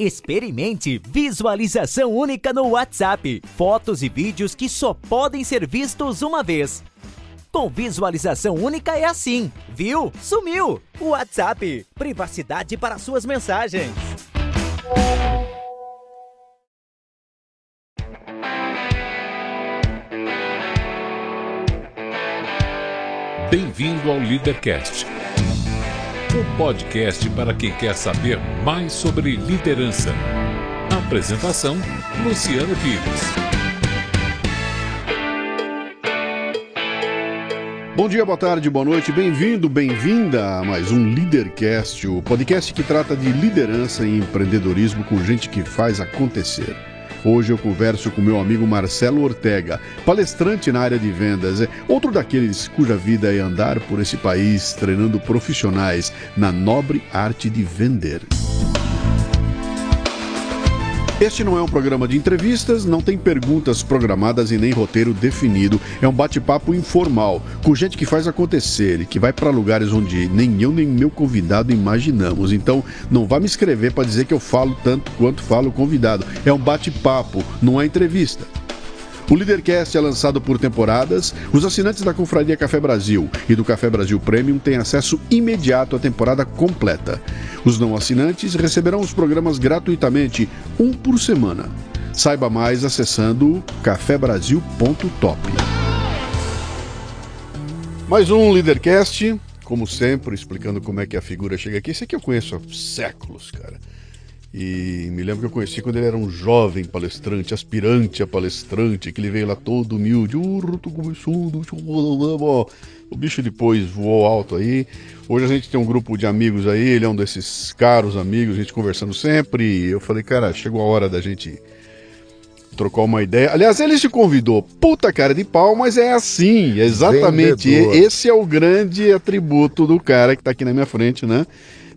Experimente visualização única no WhatsApp. Fotos e vídeos que só podem ser vistos uma vez. Com visualização única é assim. Viu? Sumiu! WhatsApp. Privacidade para suas mensagens. Bem-vindo ao Leadercast, um podcast para quem quer saber mais sobre liderança. Apresentação: Luciano Pires. Bom dia, boa tarde, boa noite, bem-vindo, bem-vinda a mais um Leadercast, o podcast que trata de liderança e empreendedorismo com gente que faz acontecer. Hoje eu converso com meu amigo Marcelo Ortega, palestrante na área de vendas, outro daqueles cuja vida é andar por esse país treinando profissionais na nobre arte de vender. Este não é um programa de entrevistas, não tem perguntas programadas e nem roteiro definido. É um bate-papo informal, com gente que faz acontecer e que vai para lugares onde nem eu nem meu convidado imaginamos. Então, não vá me escrever para dizer que eu falo tanto quanto fala o convidado. É um bate-papo, não é entrevista. O Leadercast é lançado por temporadas. Os assinantes da Confraria Café Brasil e do Café Brasil Premium têm acesso imediato à temporada completa. Os não assinantes receberão os programas gratuitamente, um por semana. Saiba mais acessando cafebrasil.top. Mais um Leadercast, como sempre, explicando como é que a figura chega aqui. Esse aqui eu conheço há séculos, cara. E me lembro que eu conheci quando ele era um jovem palestrante, aspirante a palestrante, que ele veio lá todo humilde. Tô começando. O bicho depois voou alto aí. Hoje a gente tem um grupo de amigos aí, ele é um desses caros amigos, a gente conversando sempre. E eu falei, cara, chegou a hora da gente trocar uma ideia. Aliás, ele se convidou, puta cara de pau, mas é assim, exatamente. Vendedor. Esse é o grande atributo do cara que tá aqui na minha frente, né?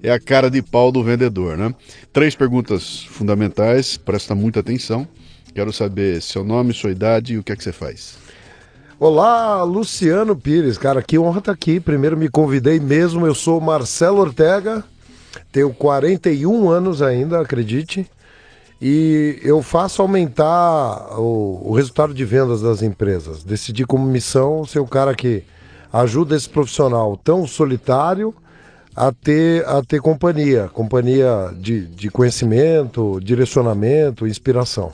É a cara de pau do vendedor, né? 3 perguntas fundamentais, presta muita atenção. Quero saber seu nome, sua idade e o que é que você faz. Olá, Luciano Pires, cara, que honra estar aqui. Primeiro me convidei mesmo, eu sou Marcelo Ortega, tenho 41 anos ainda, acredite, e eu faço aumentar o resultado de vendas das empresas. Decidi como missão ser o cara que ajuda esse profissional tão solitário a ter companhia de conhecimento, direcionamento, inspiração.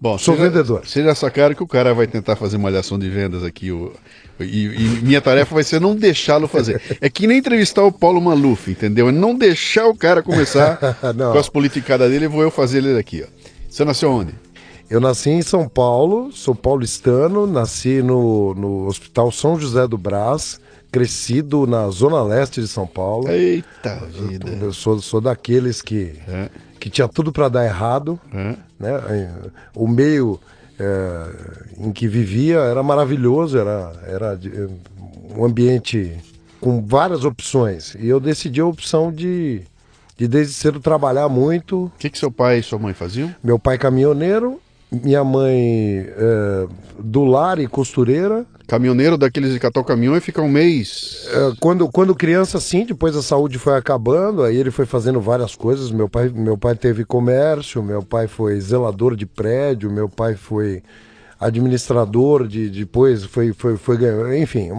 Bom, sou vendedor. Vocês já sacaram que o cara vai tentar fazer uma malhação de vendas aqui, e minha tarefa vai ser não deixá-lo fazer. É que nem entrevistar o Paulo Maluf, entendeu? É não deixar o cara começar com as politicadas dele, vou eu fazer ele aqui. Ó. Você nasceu onde? Eu nasci em São Paulo, sou paulistano, nasci no Hospital São José do Brás, crescido na zona leste de São Paulo. Eita vida! Eu sou daqueles que tinha tudo para dar errado. Né? O meio em que vivia era maravilhoso, era um ambiente com várias opções. E eu decidi a opção de desde cedo trabalhar muito. O que seu pai e sua mãe faziam? Meu pai caminhoneiro, minha mãe do lar e costureira. Caminhoneiro daqueles de catar o caminhão e ficar um mês? Quando criança, sim, depois a saúde foi acabando, aí ele foi fazendo várias coisas. Meu pai teve comércio, meu pai foi zelador de prédio, meu pai foi administrador, depois foi ganhando, enfim,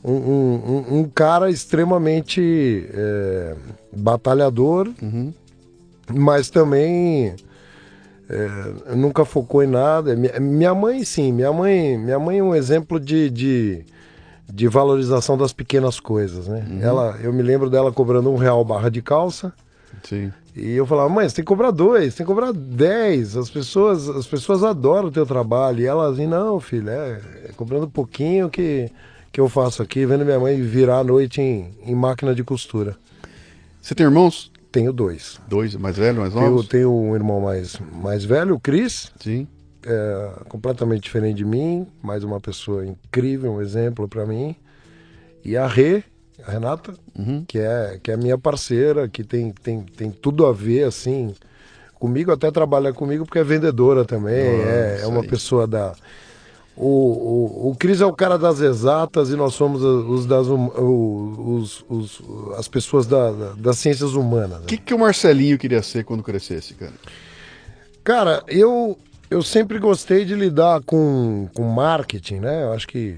um cara extremamente batalhador, mas também nunca focou em nada. Minha mãe, sim, minha mãe é um exemplo de valorização das pequenas coisas, né? Eu me lembro dela cobrando R$1 barra de calça. Sim. E eu falava, mãe, você tem que cobrar 2, tem que cobrar 10, as pessoas adoram o teu trabalho. E ela assim, não, filho, é cobrando pouquinho que eu faço aqui, vendo minha mãe virar a noite em máquina de costura. Você tem irmãos? Tenho 2. 2, mais velho, mais novos? Eu tenho um irmão mais velho, o Cris. Sim. Completamente diferente de mim, mais uma pessoa incrível, um exemplo para mim. E a Renata, que é minha parceira, que tem tudo a ver, assim, comigo, até trabalha comigo porque é vendedora também, é uma pessoa O Cris é o cara das exatas e nós somos as pessoas das ciências humanas. Né? O que o Marcelinho queria ser quando crescesse, cara? Cara, eu sempre gostei de lidar com marketing, né? Eu acho que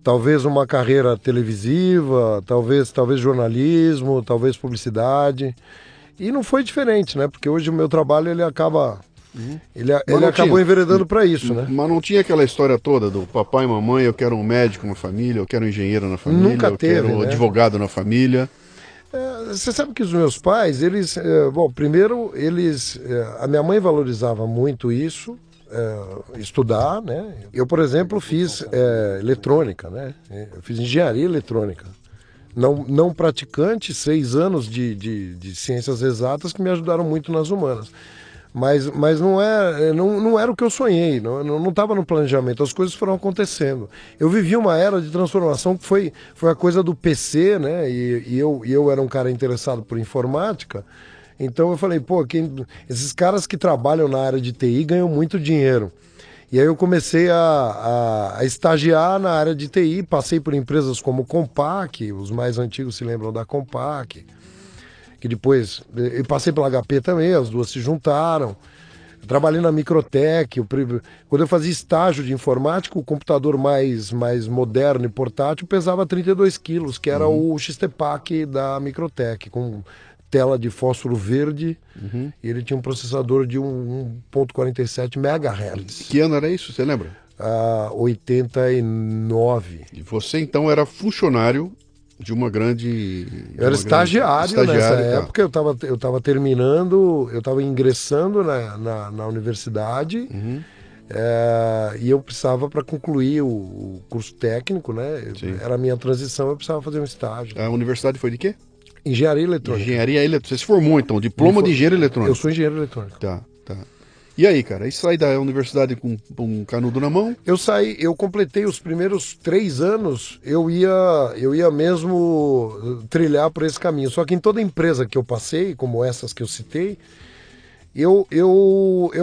talvez uma carreira televisiva, talvez jornalismo, talvez publicidade. E não foi diferente, né? Porque hoje o meu trabalho ele acaba... Ele acabou enveredando para isso, né? Mas não tinha aquela história toda do papai e mamãe, eu quero um médico na família, eu quero um engenheiro na família, Nunca teve, quero um né? advogado na família. Você sabe que os meus pais, primeiro, a minha mãe valorizava muito isso, estudar, né? Eu, por exemplo, fiz eletrônica, né? Eu fiz engenharia eletrônica. Não praticante, 6 anos de ciências exatas que me ajudaram muito nas humanas. Mas não era o que eu sonhei, não estava no planejamento, as coisas foram acontecendo. Eu vivi uma era de transformação que foi a coisa do PC, né? E eu era um cara interessado por informática, então eu falei, esses caras que trabalham na área de TI ganham muito dinheiro. E aí eu comecei a estagiar na área de TI, passei por empresas como Compaq, os mais antigos se lembram da Compaq, que depois eu passei pela HP também, as duas se juntaram. Eu trabalhei na Microtech. Quando eu fazia estágio de informática, o computador mais moderno e portátil pesava 32 quilos, que era o XT-PAC da Microtech, com tela de fósforo verde, e ele tinha um processador de 1.47 MHz. Que ano era isso, você lembra? 89. E você então era funcionário de uma grande... Eu era estagiário nessa época, eu estava terminando, eu estava ingressando na universidade, e eu precisava, para concluir o curso técnico, né? Era a minha transição, eu precisava fazer um estágio. A universidade foi de quê? Engenharia eletrônica. Engenharia eletrônica. Você se formou então, diploma de engenharia eletrônica. Eu sou engenheiro eletrônico. Tá. E aí, cara? Aí sai da universidade com um canudo na mão? Eu completei os primeiros 3 anos, eu ia mesmo trilhar por esse caminho. Só que em toda empresa que eu passei, como essas que eu citei, eu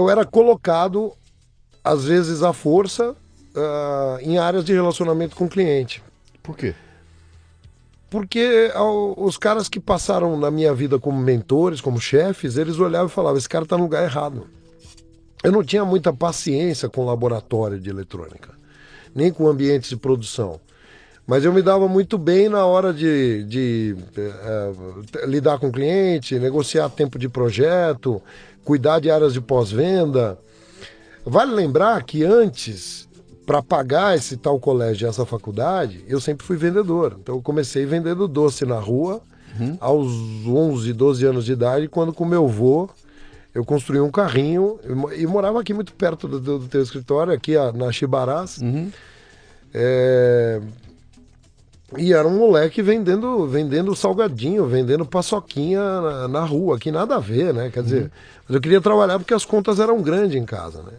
era colocado, às vezes à força, em áreas de relacionamento com o cliente. Por quê? Porque os caras que passaram na minha vida como mentores, como chefes, eles olhavam e falavam, esse cara está no lugar errado. Eu não tinha muita paciência com o laboratório de eletrônica, nem com ambientes de produção. Mas eu me dava muito bem na hora de lidar com o cliente, negociar tempo de projeto, cuidar de áreas de pós-venda. Vale lembrar que antes, para pagar esse tal colégio e essa faculdade, eu sempre fui vendedor. Então eu comecei vendendo doce na rua, aos 11, 12 anos de idade, quando com meu avô eu construí um carrinho e morava aqui muito perto do teu escritório, aqui na Chibarás. E era um moleque vendendo salgadinho, vendendo paçoquinha na rua, que nada a ver, né? Quer dizer, mas eu queria trabalhar porque as contas eram grandes em casa, né?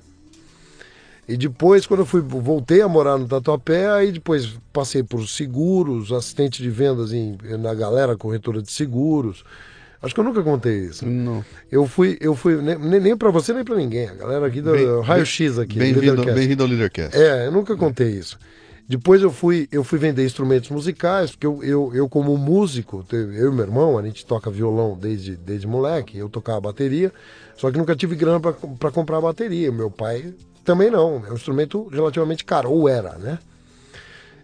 E depois, quando eu voltei a morar no Tatuapé, aí depois passei por seguros, assistente de vendas na Galera Corretora de Seguros. Acho que eu nunca contei isso. Não. Eu fui nem pra você, nem pra ninguém. A galera aqui do Raio X aqui. Bem-vindo ao Leadercast. Eu nunca contei isso. Depois eu fui vender instrumentos musicais, porque eu como músico, eu e meu irmão, a gente toca violão desde moleque, eu tocava bateria, só que nunca tive grana pra comprar bateria. Meu pai também não. É um instrumento relativamente caro, ou era, né?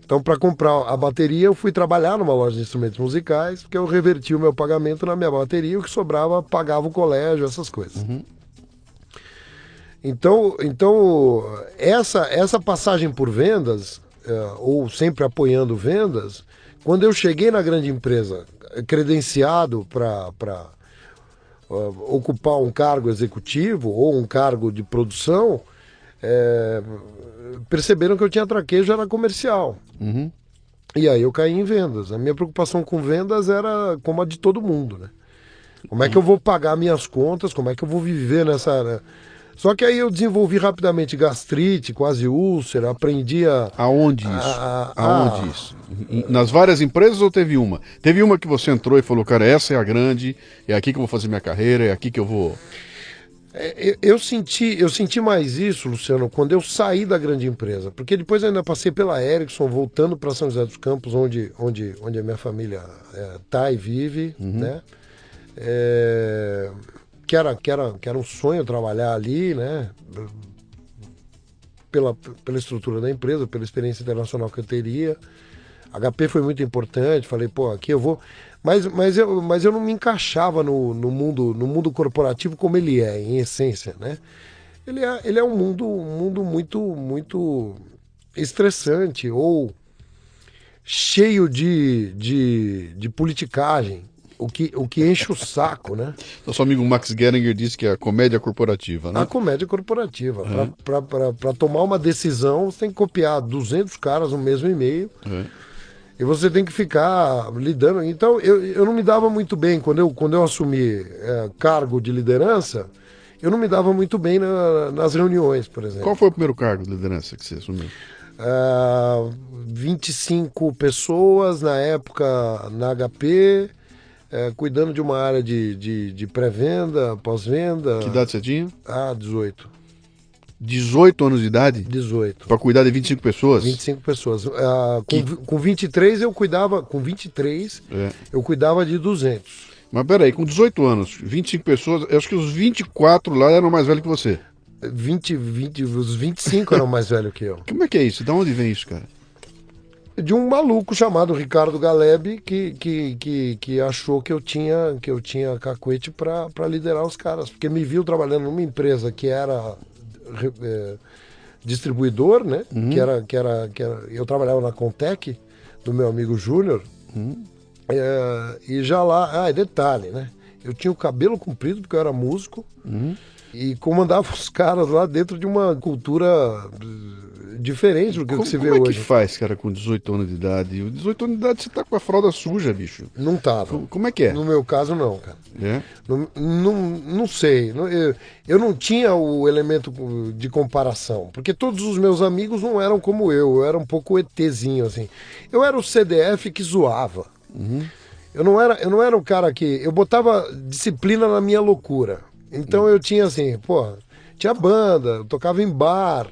Então, para comprar a bateria, eu fui trabalhar numa loja de instrumentos musicais, porque eu reverti o meu pagamento na minha bateria, o que sobrava pagava o colégio, essas coisas. Então essa passagem por vendas, ou sempre apoiando vendas, quando eu cheguei na grande empresa, credenciado para ocupar um cargo executivo ou um cargo de produção, perceberam que eu tinha traquejo, era comercial. E aí eu caí em vendas. A minha preocupação com vendas era como a de todo mundo, né? Como é que eu vou pagar minhas contas, como é que eu vou viver nessa área? Só que aí eu desenvolvi rapidamente gastrite, quase úlcera, aprendi a... Aonde isso? Aonde isso? Nas várias empresas ou teve uma? Teve uma que você entrou e falou, cara, essa é a grande, é aqui que eu vou fazer minha carreira, é aqui que eu vou... Eu senti mais isso, Luciano, quando eu saí da grande empresa, porque depois eu ainda passei pela Ericsson, voltando para São José dos Campos, onde a minha família tá e vive, né? Que era um sonho trabalhar ali, né? Pela estrutura da empresa, pela experiência internacional que eu teria. HP foi muito importante, falei, pô, aqui eu vou... Mas eu não me encaixava no mundo corporativo como ele é, em essência, né? Ele é um mundo muito estressante ou cheio de politicagem, o que enche o saco, né? Nosso amigo Max Geringer disse que é a comédia corporativa, né? A comédia corporativa. Para tomar uma decisão, você tem que copiar 200 caras no mesmo e-mail. E você tem que ficar lidando. Então, eu não me dava muito bem. Quando eu assumi cargo de liderança, eu não me dava muito bem nas reuniões, por exemplo. Qual foi o primeiro cargo de liderança que você assumiu? 25 pessoas na época na HP, cuidando de uma área de pré-venda, pós-venda. Que idade você tinha? 18. 18 anos de idade? 18. Para cuidar de 25 pessoas? 25 pessoas. Com 23 eu cuidava... Com 23 eu cuidava de 200. Mas peraí, com 18 anos, 25 pessoas, eu acho que os 24 lá eram mais velhos que você. Os 25 eram mais velhos que eu. Como é que é isso? De onde vem isso, cara? De um maluco chamado Ricardo Galeb que achou que eu tinha cacuete para liderar os caras. Porque me viu trabalhando numa empresa que era... distribuidor, né? Que era eu trabalhava na Contec do meu amigo Júnior. E já lá, detalhe, né? Eu tinha o cabelo comprido porque eu era músico e comandava os caras lá dentro de uma cultura diferente do que se vê hoje. Como é que faz, cara, com 18 anos de idade? 18 anos de idade você tá com a fralda suja, bicho. Não tava. Como é que é? No meu caso, não, cara. Não sei. Eu não tinha o elemento de comparação, porque todos os meus amigos não eram como eu era um pouco ETzinho, assim. Eu era o CDF que zoava. Eu não era o cara que... Eu botava disciplina na minha loucura. Então eu tinha assim, tinha banda, eu tocava em bar.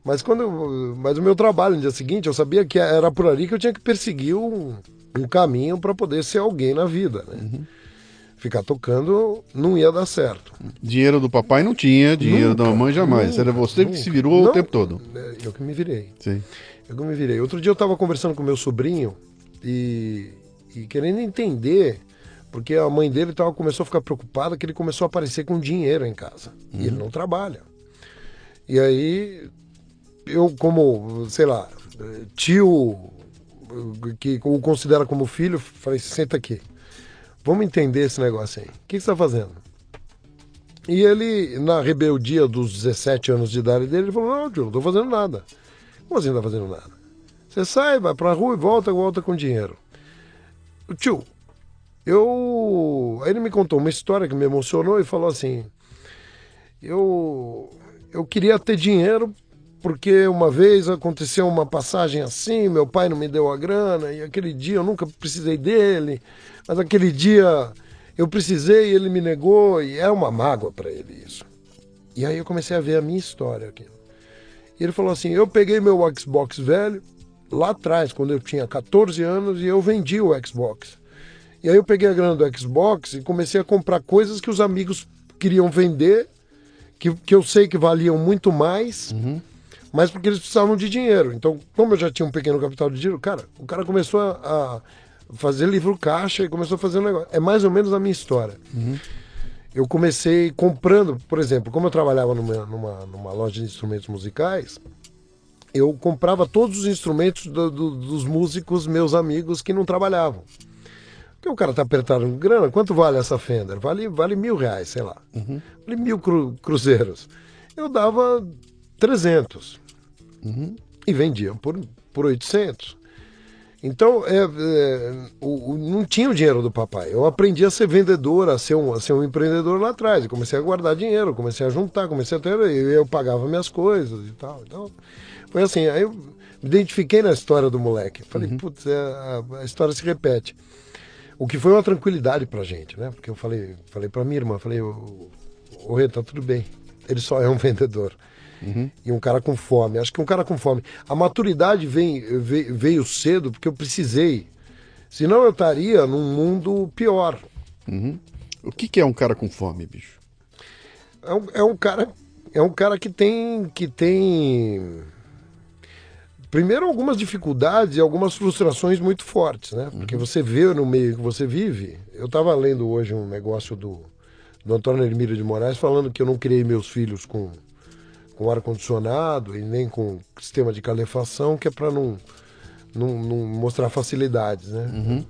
Mas o meu trabalho no dia seguinte, eu sabia que era por ali que eu tinha que perseguir um caminho para poder ser alguém na vida, né? Ficar tocando não ia dar certo. Dinheiro do papai não tinha, dinheiro da mamãe jamais. Era você que se virou o tempo todo. Eu que me virei. Sim. Eu que me virei. Outro dia eu estava conversando com meu sobrinho e querendo entender, porque a mãe dele começou a ficar preocupada que ele começou a aparecer com dinheiro em casa. E ele não trabalha. E aí... Eu, como, sei lá, tio que o considera como filho, falei, senta aqui. Vamos entender esse negócio aí. O que você está fazendo? E ele, na rebeldia dos 17 anos de idade dele, ele falou, não, tio, não estou fazendo nada. Como assim não está fazendo nada? Você sai, vai pra rua e volta com dinheiro. Tio, Aí ele me contou uma história que me emocionou e falou assim, eu queria ter dinheiro porque uma vez aconteceu uma passagem assim, meu pai não me deu a grana, e aquele dia eu nunca precisei dele, mas aquele dia eu precisei e ele me negou, e é uma mágoa para ele isso. E aí eu comecei a ver a minha história aqui. E ele falou assim, eu peguei meu Xbox velho, lá atrás, quando eu tinha 14 anos, e eu vendi o Xbox. E aí eu peguei a grana do Xbox e comecei a comprar coisas que os amigos queriam vender, que eu sei que valiam muito mais, mas porque eles precisavam de dinheiro. Então, como eu já tinha um pequeno capital de dinheiro, o cara começou a fazer livro caixa e começou a fazer um negócio. É mais ou menos a minha história. Eu comecei comprando, por exemplo, como eu trabalhava numa loja de instrumentos musicais, eu comprava todos os instrumentos dos músicos, meus amigos, que não trabalhavam. Porque o cara tá apertado com grana, quanto vale essa Fender? Vale R$1.000, sei lá. Vale 1.000 cruzeiros. Eu dava 300. E vendia por 800. Então, não tinha o dinheiro do papai. Eu aprendi a ser vendedor, a ser um empreendedor lá atrás. Eu comecei a guardar dinheiro, comecei a juntar, comecei a ter... Eu pagava minhas coisas e tal. Então, foi assim, aí eu me identifiquei na história do moleque. Falei, putz, a história se repete. O que foi uma tranquilidade pra gente, né? Porque eu falei pra minha irmã, falei, ô Rê, tá tudo bem. Ele só é um vendedor. E um cara com fome. Acho que um cara com fome. A maturidade veio cedo porque eu precisei. Senão eu estaria num mundo pior. O que é um cara com fome, bicho? É um cara que tem primeiro algumas dificuldades e algumas frustrações muito fortes, né? Porque você vê no meio que você vive. Eu estava lendo hoje um negócio do Antônio Hermílio de Moraes falando que eu não criei meus filhos com ar-condicionado e nem com sistema de calefação, que é para não mostrar facilidades, né?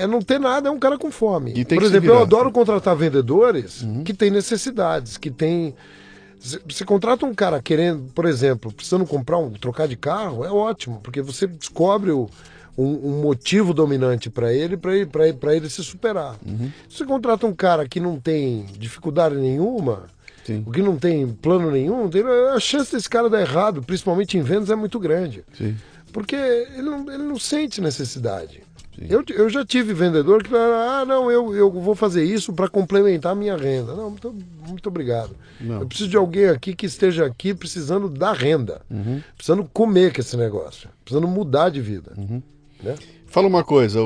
Não ter nada, é um cara com fome. Por exemplo, eu adoro contratar vendedores que têm necessidades, que têm... Você contrata um cara querendo, por exemplo, precisando trocar de carro, é ótimo, porque você descobre um motivo dominante para ele se superar. Se você contrata um cara que não tem dificuldade nenhuma, o que não tem plano nenhum, a chance desse cara dar errado, principalmente em vendas, é muito grande. Porque ele não sente necessidade. Eu já tive vendedor que fala, eu vou fazer isso para complementar a minha renda. Não, muito obrigado. Eu preciso de alguém aqui que esteja aqui precisando da renda, precisando comer com esse negócio, precisando mudar de vida. Né? Fala uma coisa,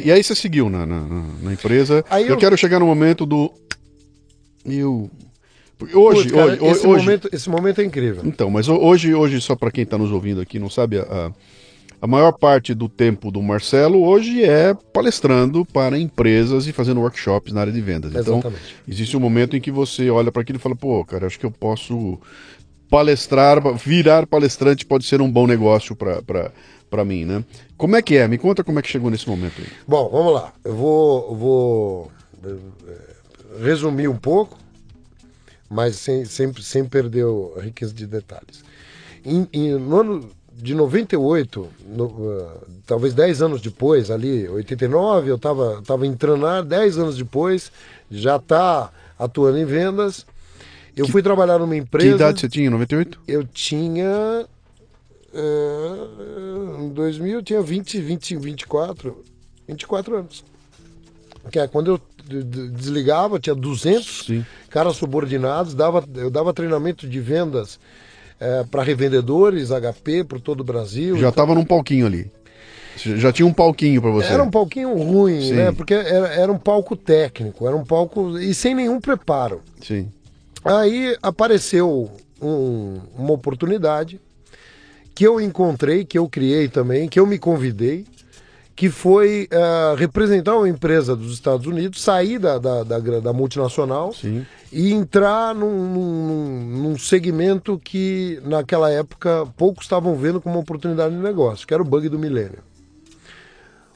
e aí você seguiu na empresa. Aí eu quero chegar no momento do... Esse momento é incrível. Então, mas hoje só para quem está nos ouvindo aqui, não sabe, a maior parte do tempo do Marcelo hoje é palestrando para empresas e fazendo workshops na área de vendas. Exatamente. Então, existe um momento em que você olha para aquilo e fala, pô, cara, acho que eu posso palestrar, virar palestrante pode ser um bom negócio para mim, né? Como é que é? Me conta como é que chegou nesse momento aí. Bom, vamos lá. Eu vou resumir um pouco, mas sem perder a riqueza de detalhes. No ano de 98, talvez 10 anos depois, ali, 89, eu estava em Tranar, 10 anos depois, já está atuando em vendas. Eu fui trabalhar numa empresa... Que idade você tinha, em 98? Eu tinha... em 2000 eu tinha 24 anos. Que é quando eu desligava, tinha 200 caras subordinados, eu dava treinamento de vendas para revendedores, HP, por todo o Brasil. Já estava num palquinho ali. Já tinha um palquinho para você. Era um palquinho ruim, né? Porque era um palco técnico, era um palco e sem nenhum preparo. Sim. Aí apareceu uma oportunidade que eu encontrei, que eu criei também, que eu me convidei, que foi representar uma empresa dos Estados Unidos, sair da multinacional e entrar num segmento que naquela época poucos estavam vendo como uma oportunidade de negócio, que era o bug do milênio.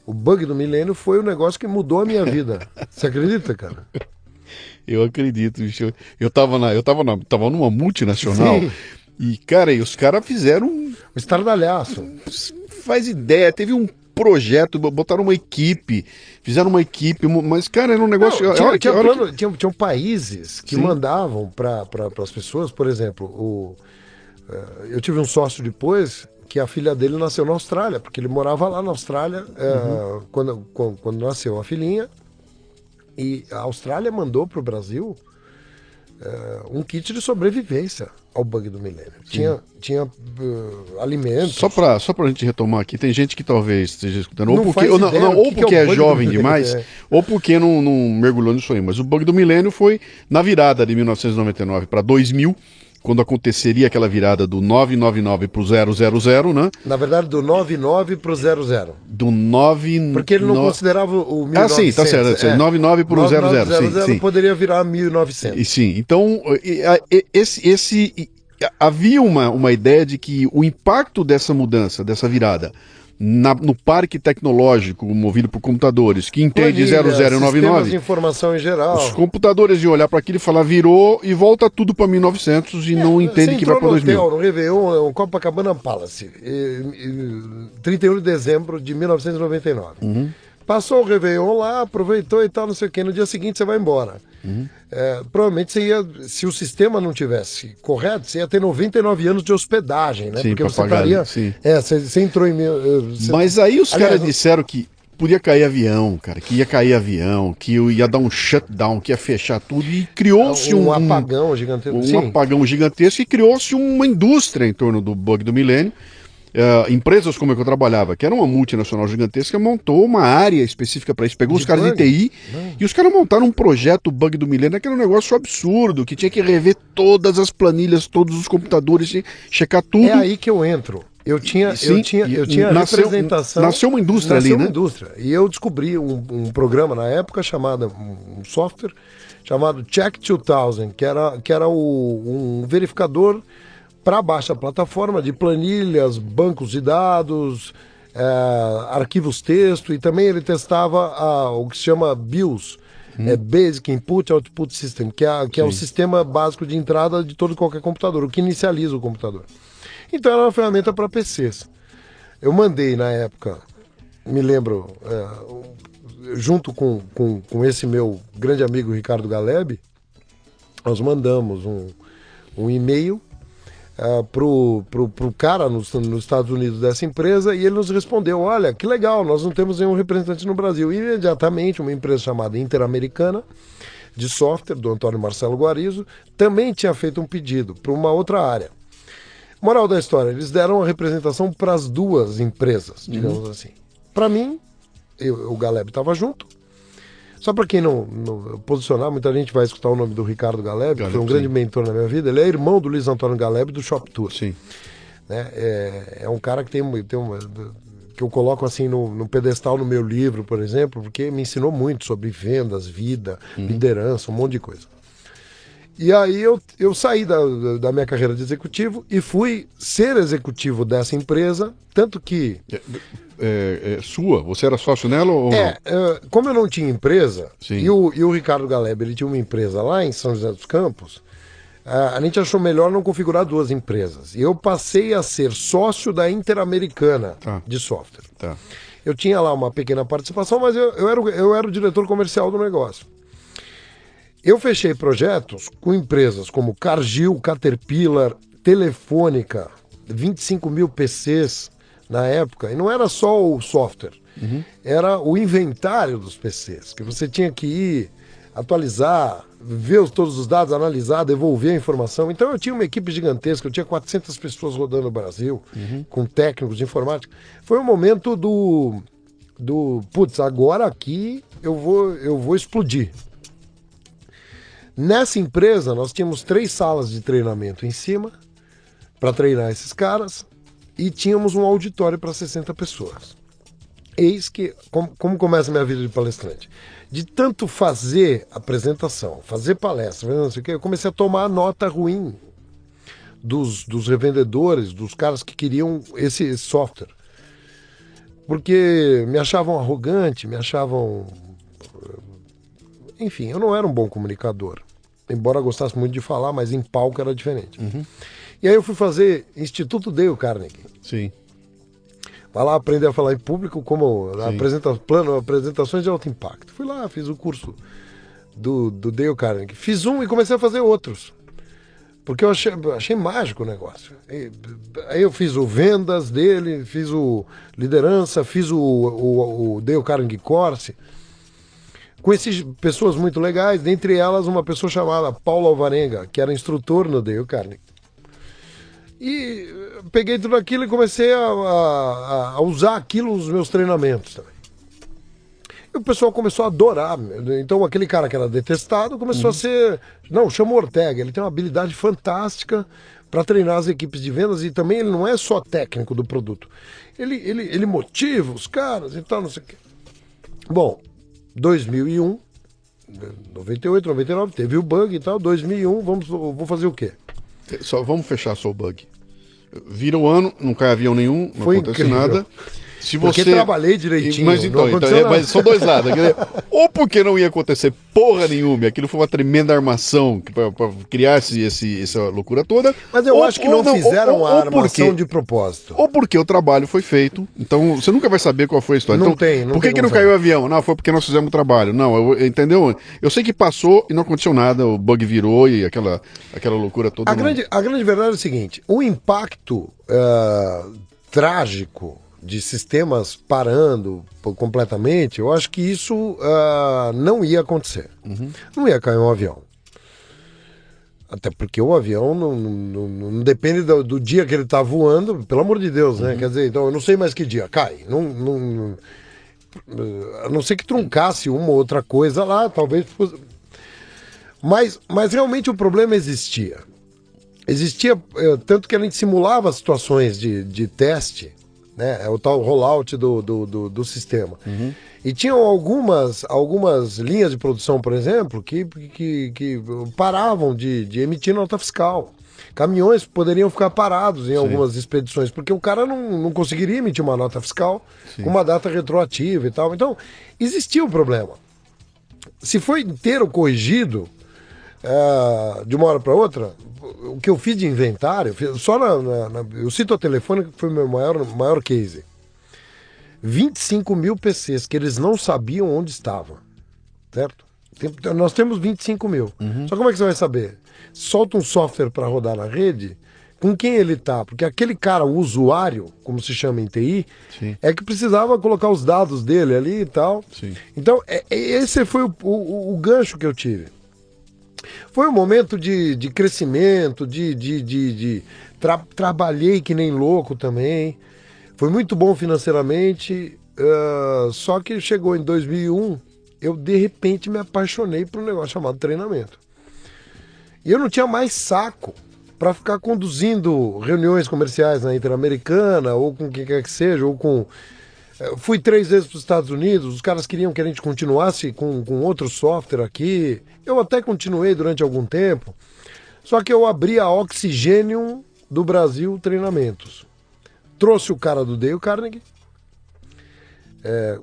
O bug do milênio foi o negócio que mudou a minha vida. Você acredita, cara? Eu acredito, bicho. Eu tava numa multinacional. Sim. E, cara, os caras fizeram um estardalhaço. Faz ideia, teve um projeto, botaram uma equipe, fizeram uma equipe, mas, cara, era um negócio... Tinham países que mandavam para as pessoas, por exemplo, eu tive um sócio depois que a filha dele nasceu na Austrália, porque ele morava lá na Austrália quando nasceu a filhinha, e a Austrália mandou para o Brasil um kit de sobrevivência ao bug do milênio. Tinha alimentos. Só pra gente retomar aqui, tem gente que talvez esteja escutando, ou porque é jovem demais, ou porque não mergulhou nisso aí. Mas o bug do milênio foi na virada de 1999 para 2000, quando aconteceria aquela virada do 999 pro 000, né? Na verdade, do 99 pro 00. Do 9... Porque ele não considerava o 1900. Ah, sim, tá certo. 99 pro 00. Sim. Poderia virar 1900. Sim, então, havia uma ideia de que o impacto dessa mudança, dessa virada, no parque tecnológico movido por computadores, que entende 0099, sistemas de informação em geral. Os computadores iam olhar para aquilo e falar, virou e volta tudo para 1900 e não entende que vai para 2000. No Réveillon, Copacabana Palace, 31 de dezembro de 1999. Passou o Réveillon lá, aproveitou e tal, não sei o que. No dia seguinte você vai embora. Provavelmente você ia, se o sistema não tivesse correto, você ia ter 99 anos de hospedagem, né? Sim, porque você estaria. Você entrou em. Mas aí os caras disseram que podia cair avião, cara, que ia cair avião, que ia dar um shutdown, que ia fechar tudo, e criou-se um apagão gigantesco. Apagão gigantesco, e criou-se uma indústria em torno do bug do milênio. Empresas como a que eu trabalhava, que era uma multinacional gigantesca, montou uma área específica para isso, pegou os caras de TI e os caras montaram um projeto bug do milênio, que era um negócio absurdo, que tinha que rever todas as planilhas, todos os computadores, checar tudo. É aí que eu entro. Eu tinha representação. Nasceu uma indústria ali, né? Indústria. E eu descobri um programa na época chamado, um software chamado Check 2000, que era um verificador para baixa plataforma de planilhas, bancos de dados, arquivos texto, e também ele testava o que se chama BIOS, Basic Input Output System, que é o sistema básico de entrada de todo e qualquer computador, o que inicializa o computador. Então era uma ferramenta para PCs. Eu mandei na época, me lembro, junto com esse meu grande amigo Ricardo Galeb, nós mandamos um e-mail pro cara nos Estados Unidos dessa empresa, e ele nos respondeu: olha, que legal, nós não temos nenhum representante no Brasil. E imediatamente uma empresa chamada Interamericana de software, do Antônio Marcelo Guarizo, também tinha feito um pedido para uma outra área. Moral da história, eles deram a representação para as duas empresas, digamos assim. Para mim, o Galeb estava junto. Só para quem não posicionar, muita gente vai escutar o nome do Ricardo Galeb, que foi um grande mentor na minha vida. Ele é irmão do Luiz Antônio Galeb do Shop Tour. Sim. Né? É um cara que tem uma que eu coloco assim no pedestal no meu livro, por exemplo, porque me ensinou muito sobre vendas, vida, liderança, um monte de coisa. E aí eu saí da minha carreira de executivo e fui ser executivo dessa empresa, tanto que... sua? Você era sócio nela ou não? Como eu não tinha empresa, Sim. e o Ricardo Galeb, ele tinha uma empresa lá em São José dos Campos, a gente achou melhor não configurar duas empresas. E eu passei a ser sócio da Interamericana de software. Tá. Eu tinha lá uma pequena participação, mas eu era o diretor comercial do negócio. Eu fechei projetos com empresas como Cargill, Caterpillar, Telefônica, 25 mil PCs na época. E não era só o software, era o inventário dos PCs, que você tinha que ir atualizar, ver todos os dados, analisar, devolver a informação. Então eu tinha uma equipe gigantesca, eu tinha 400 pessoas rodando no Brasil, com técnicos de informática. Foi um momento putz, agora aqui eu vou explodir. Nessa empresa, nós tínhamos 3 salas de treinamento em cima, para treinar esses caras, e tínhamos um auditório para 60 pessoas. Eis que, como começa a minha vida de palestrante? De tanto fazer apresentação, fazer palestra, não sei o quê, eu comecei a tomar nota ruim dos revendedores, dos caras que queriam esse software. Porque me achavam arrogante, me achavam... Enfim, eu não era um bom comunicador. Embora gostasse muito de falar, mas em palco era diferente. E aí eu fui fazer Instituto Dale Carnegie. Sim. Vai lá aprender a falar em público, como apresentações de alto impacto. Fui lá, fiz o curso do Dale Carnegie. Fiz um e comecei a fazer outros. Porque eu achei mágico o negócio. Aí eu fiz o vendas dele, fiz o liderança, fiz o Dale Carnegie Course. Conheci pessoas muito legais, dentre elas uma pessoa chamada Paulo Alvarenga, que era instrutor no Dale Carnegie. E peguei tudo aquilo e comecei a usar aquilo nos meus treinamentos também. E o pessoal começou a adorar. Então aquele cara que era detestado começou a ser... Não, chama o Ortega, ele tem uma habilidade fantástica para treinar as equipes de vendas, e também ele não é só técnico do produto. Ele motiva os caras e tal, não sei o quê. Bom, 2001, 98, 99, teve o bug e tal. 2001, vou fazer o quê? Só vamos fechar só o bug. Vira o ano, não cai avião nenhum, não acontece incrível. Nada. Porque trabalhei direitinho. Mas mas são dois lados. Ou porque não ia acontecer porra nenhuma, aquilo foi uma tremenda armação para criar essa loucura toda. Mas eu acho que não fizeram a armação de propósito. Ou porque o trabalho foi feito. Então você nunca vai saber qual foi a história. Não então, tem. Por que não caiu o avião? Não, foi porque nós fizemos o trabalho. Não, entendeu? Eu sei que passou e não aconteceu nada, o bug virou e aquela loucura toda. A grande verdade é o seguinte: o impacto trágico de sistemas parando completamente, eu acho que isso não ia acontecer. Não ia cair um avião. Até porque o avião não depende do dia que ele está voando, pelo amor de Deus, né? Quer dizer, então eu não sei mais que dia cai. A não ser que truncasse uma ou outra coisa lá, talvez fosse... Mas realmente o problema existia. Existia, tanto que a gente simulava situações de teste, né? É o tal rollout do sistema. E tinham algumas linhas de produção, por exemplo, que paravam de emitir nota fiscal. Caminhões poderiam ficar parados em algumas expedições, porque o cara não conseguiria emitir uma nota fiscal com uma data retroativa e tal. Então, existia o problema. Se foi inteiro corrigido de uma hora para outra, o que eu fiz de inventário, eu cito a Telefônica, que foi o meu maior case. 25 mil PCs que eles não sabiam onde estavam, certo? Nós temos 25 mil. Só como é que você vai saber? Solta um software para rodar na rede, com quem ele tá? Porque aquele cara, o usuário, como se chama em TI, é que precisava colocar os dados dele ali e tal. Então, esse foi o gancho que eu tive. Foi um momento de crescimento, trabalhei que nem louco também. Foi muito bom financeiramente, só que chegou em 2001, eu de repente me apaixonei por um negócio chamado treinamento. E eu não tinha mais saco para ficar conduzindo reuniões comerciais na Interamericana, ou com quem quer que seja, ou com... Fui 3 vezes para os Estados Unidos, os caras queriam que a gente continuasse com outro software aqui. Eu até continuei durante algum tempo, só que eu abri a Oxigênio do Brasil Treinamentos. Trouxe o cara do Dale Carnegie,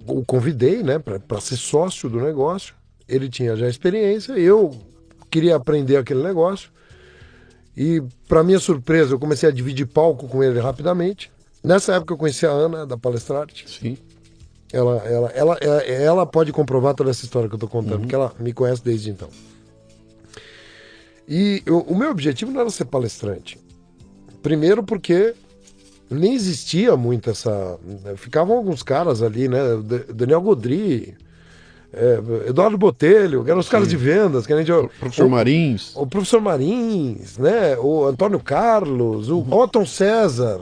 o convidei, né, para ser sócio do negócio. Ele tinha já experiência, eu queria aprender aquele negócio. E, para minha surpresa, eu comecei a dividir palco com ele rapidamente. Nessa época eu conheci a Ana, da Palestrarte. Sim. Ela pode comprovar toda essa história que eu estou contando, porque ela me conhece desde então. E o meu objetivo não era ser palestrante. Primeiro porque nem existia muito essa... Ficavam alguns caras ali, né? Daniel Godry, Eduardo Botelho, que eram os caras de vendas. Que a gente, Professor Marins. O professor Marins, né? O Antônio Carlos, o Otton César.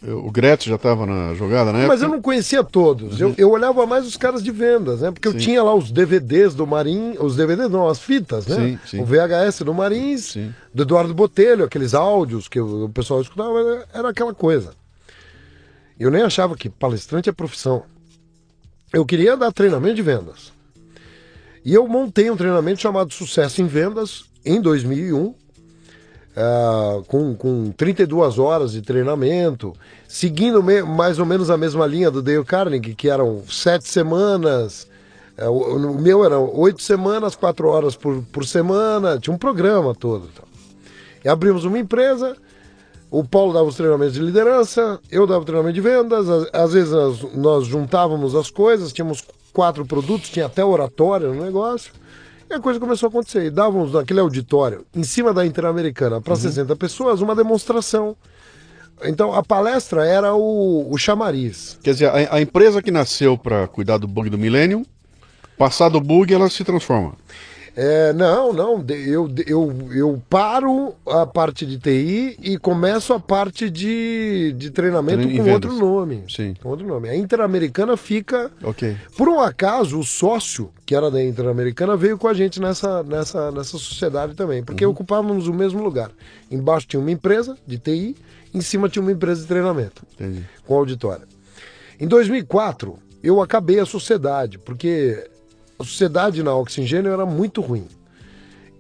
O Gretchen já estava na jogada, né? Mas eu não conhecia todos. Eu olhava mais os caras de vendas, né? Porque eu tinha lá os DVDs do Marins, os DVDs não, as fitas, né? Sim. O VHS do Marins, do Eduardo Botelho, aqueles áudios que o pessoal escutava, era aquela coisa. Eu nem achava que palestrante é profissão. Eu queria dar treinamento de vendas. E eu montei um treinamento chamado Sucesso em Vendas em 2001, com 32 horas de treinamento, seguindo mais ou menos a mesma linha do Dale Carnegie, que eram 7 semanas. O meu era 8 semanas, 4 horas por semana, tinha um programa todo. E abrimos uma empresa. O Paulo dava os treinamentos de liderança, eu dava o treinamento de vendas, às vezes nós juntávamos as coisas, tínhamos 4 produtos, tinha até oratória no negócio, e a coisa começou a acontecer. E dávamos naquele auditório, em cima da Interamericana, para 60 pessoas, uma demonstração. Então a palestra era o chamariz. Quer dizer, a empresa que nasceu para cuidar do bug do Millennium, passado o bug, ela se transforma. Eu paro a parte de TI e começo a parte de treinamento com outro nome. Sim. Com outro nome. A Interamericana fica... Ok. Por um acaso, o sócio, que era da Interamericana, veio com a gente nessa sociedade também, porque ocupávamos o mesmo lugar. Embaixo tinha uma empresa de TI, em cima tinha uma empresa de treinamento. Entendi. Com auditório. Em 2004, eu acabei a sociedade, porque... A sociedade na Oxigênio era muito ruim.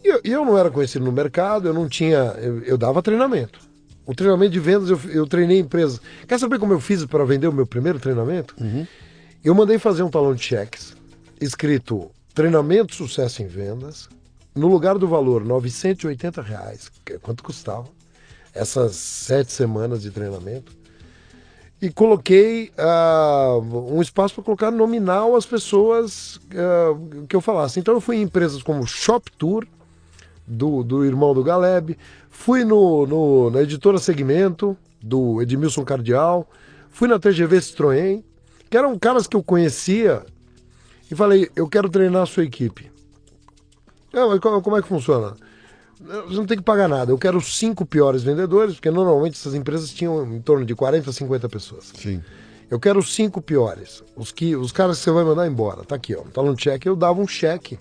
E eu não era conhecido no mercado, eu não tinha... Eu dava treinamento. O treinamento de vendas, eu treinei empresas. Quer saber como eu fiz para vender o meu primeiro treinamento? Eu mandei fazer um talão de cheques, escrito Treinamento Sucesso em Vendas, no lugar do valor R$980, que é quanto custava, essas 7 semanas de treinamento. E coloquei um espaço para colocar nominal as pessoas que eu falasse. Então eu fui em empresas como Shop Tour, do irmão do Galeb, fui na editora Segmento, do Edmilson Cardial, Fui na TGV Citroën, que eram caras que eu conhecia, e falei, eu quero treinar a sua equipe. Mas como é que funciona? Você não tem que pagar nada, eu quero os 5 piores vendedores, porque normalmente essas empresas tinham em torno de 40 a 50 pessoas. Sim. Eu quero os 5 piores, os caras que você vai mandar embora. Tá aqui, ó, tá no cheque. Eu dava um cheque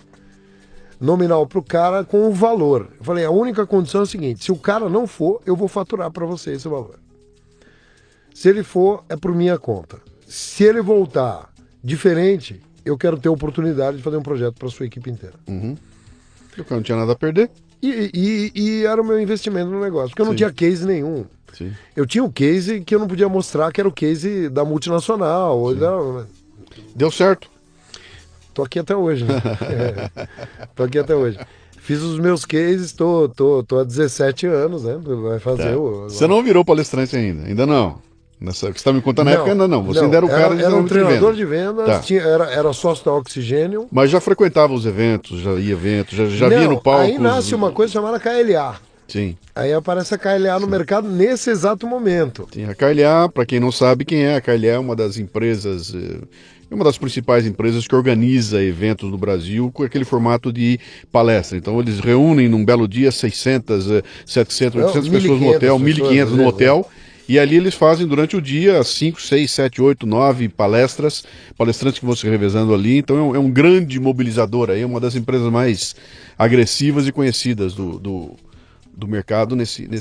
nominal pro cara com o valor. Eu falei, a única condição é a seguinte, se o cara não for, eu vou faturar para você esse valor. Se ele for, é por minha conta. Se ele voltar diferente, eu quero ter a oportunidade de fazer um projeto para sua equipe inteira. O cara não tinha nada a perder. E era o meu investimento no negócio, porque eu não tinha case nenhum. Sim. Eu tinha um case que eu não podia mostrar, que era o case da multinacional. Deu certo. Tô aqui até hoje, né? Tô aqui até hoje. Fiz os meus cases, tô há 17 anos, né? Vai fazer o... Você não virou palestrante ainda? Ainda não? Nessa, que você está me contando na época ainda não. Você ainda era o cara era um treinador de vendas, Tá. era sócio da Oxigênio. Mas já frequentava os eventos, já ia eventos, já via no palco. Aí nasce uma coisa chamada KLA. Sim. Aí aparece a KLA no mercado nesse exato momento. Sim, a KLA, para quem não sabe quem é, a KLA é uma das empresas, uma das principais empresas que organiza eventos no Brasil com aquele formato de palestra. Então eles reúnem num belo dia 600, 700, 800 pessoas no hotel, 1.500 no hotel. E ali eles fazem durante o dia 5, 6, 7, 8, 9 palestrantes que vão se revezando ali. Então é um grande mobilizador aí, uma das empresas mais agressivas e conhecidas do mercado nesse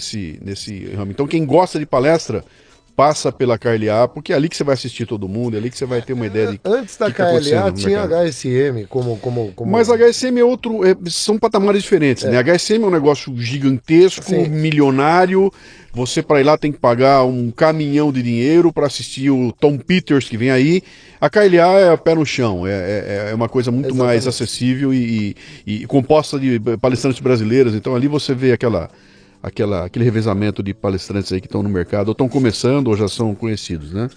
ramo. Então quem gosta de palestra passa pela KLA, porque é ali que você vai assistir todo mundo, é ali que você vai ter uma ideia de antes da KLA tinha HSM como... Mas HSM é outro, são patamares diferentes, né? HSM é um negócio gigantesco, milionário. Você para ir lá tem que pagar um caminhão de dinheiro para assistir o Tom Peters que vem aí. A KLA é pé no chão, é uma coisa muito mais acessível e composta de palestrantes brasileiros. Então ali você vê aquele revezamento de palestrantes aí que estão no mercado, ou estão começando ou já são conhecidos, né?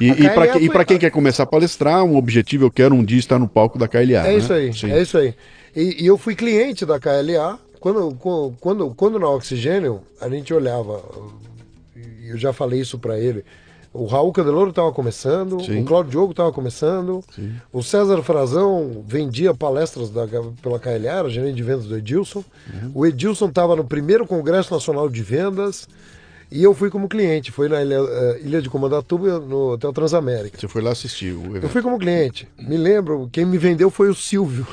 E para quem quer começar a palestrar, um objetivo, eu quero um dia estar no palco da KLA. Isso aí, sim. É isso aí. E eu fui cliente da KLA. Quando na Oxigênio, a gente olhava, eu já falei isso para ele, o Raul Candeloro estava começando, o Cláudio Diogo estava começando, o César Frazão vendia palestras pela KLA, era gerente de vendas do Edilson, o Edilson estava no primeiro Congresso Nacional de Vendas, e eu fui como cliente, foi na Ilha de Comandatuba, no Hotel Transamérica. Você foi lá assistir o evento? Eu fui como cliente. Me lembro, quem me vendeu foi o Silvio.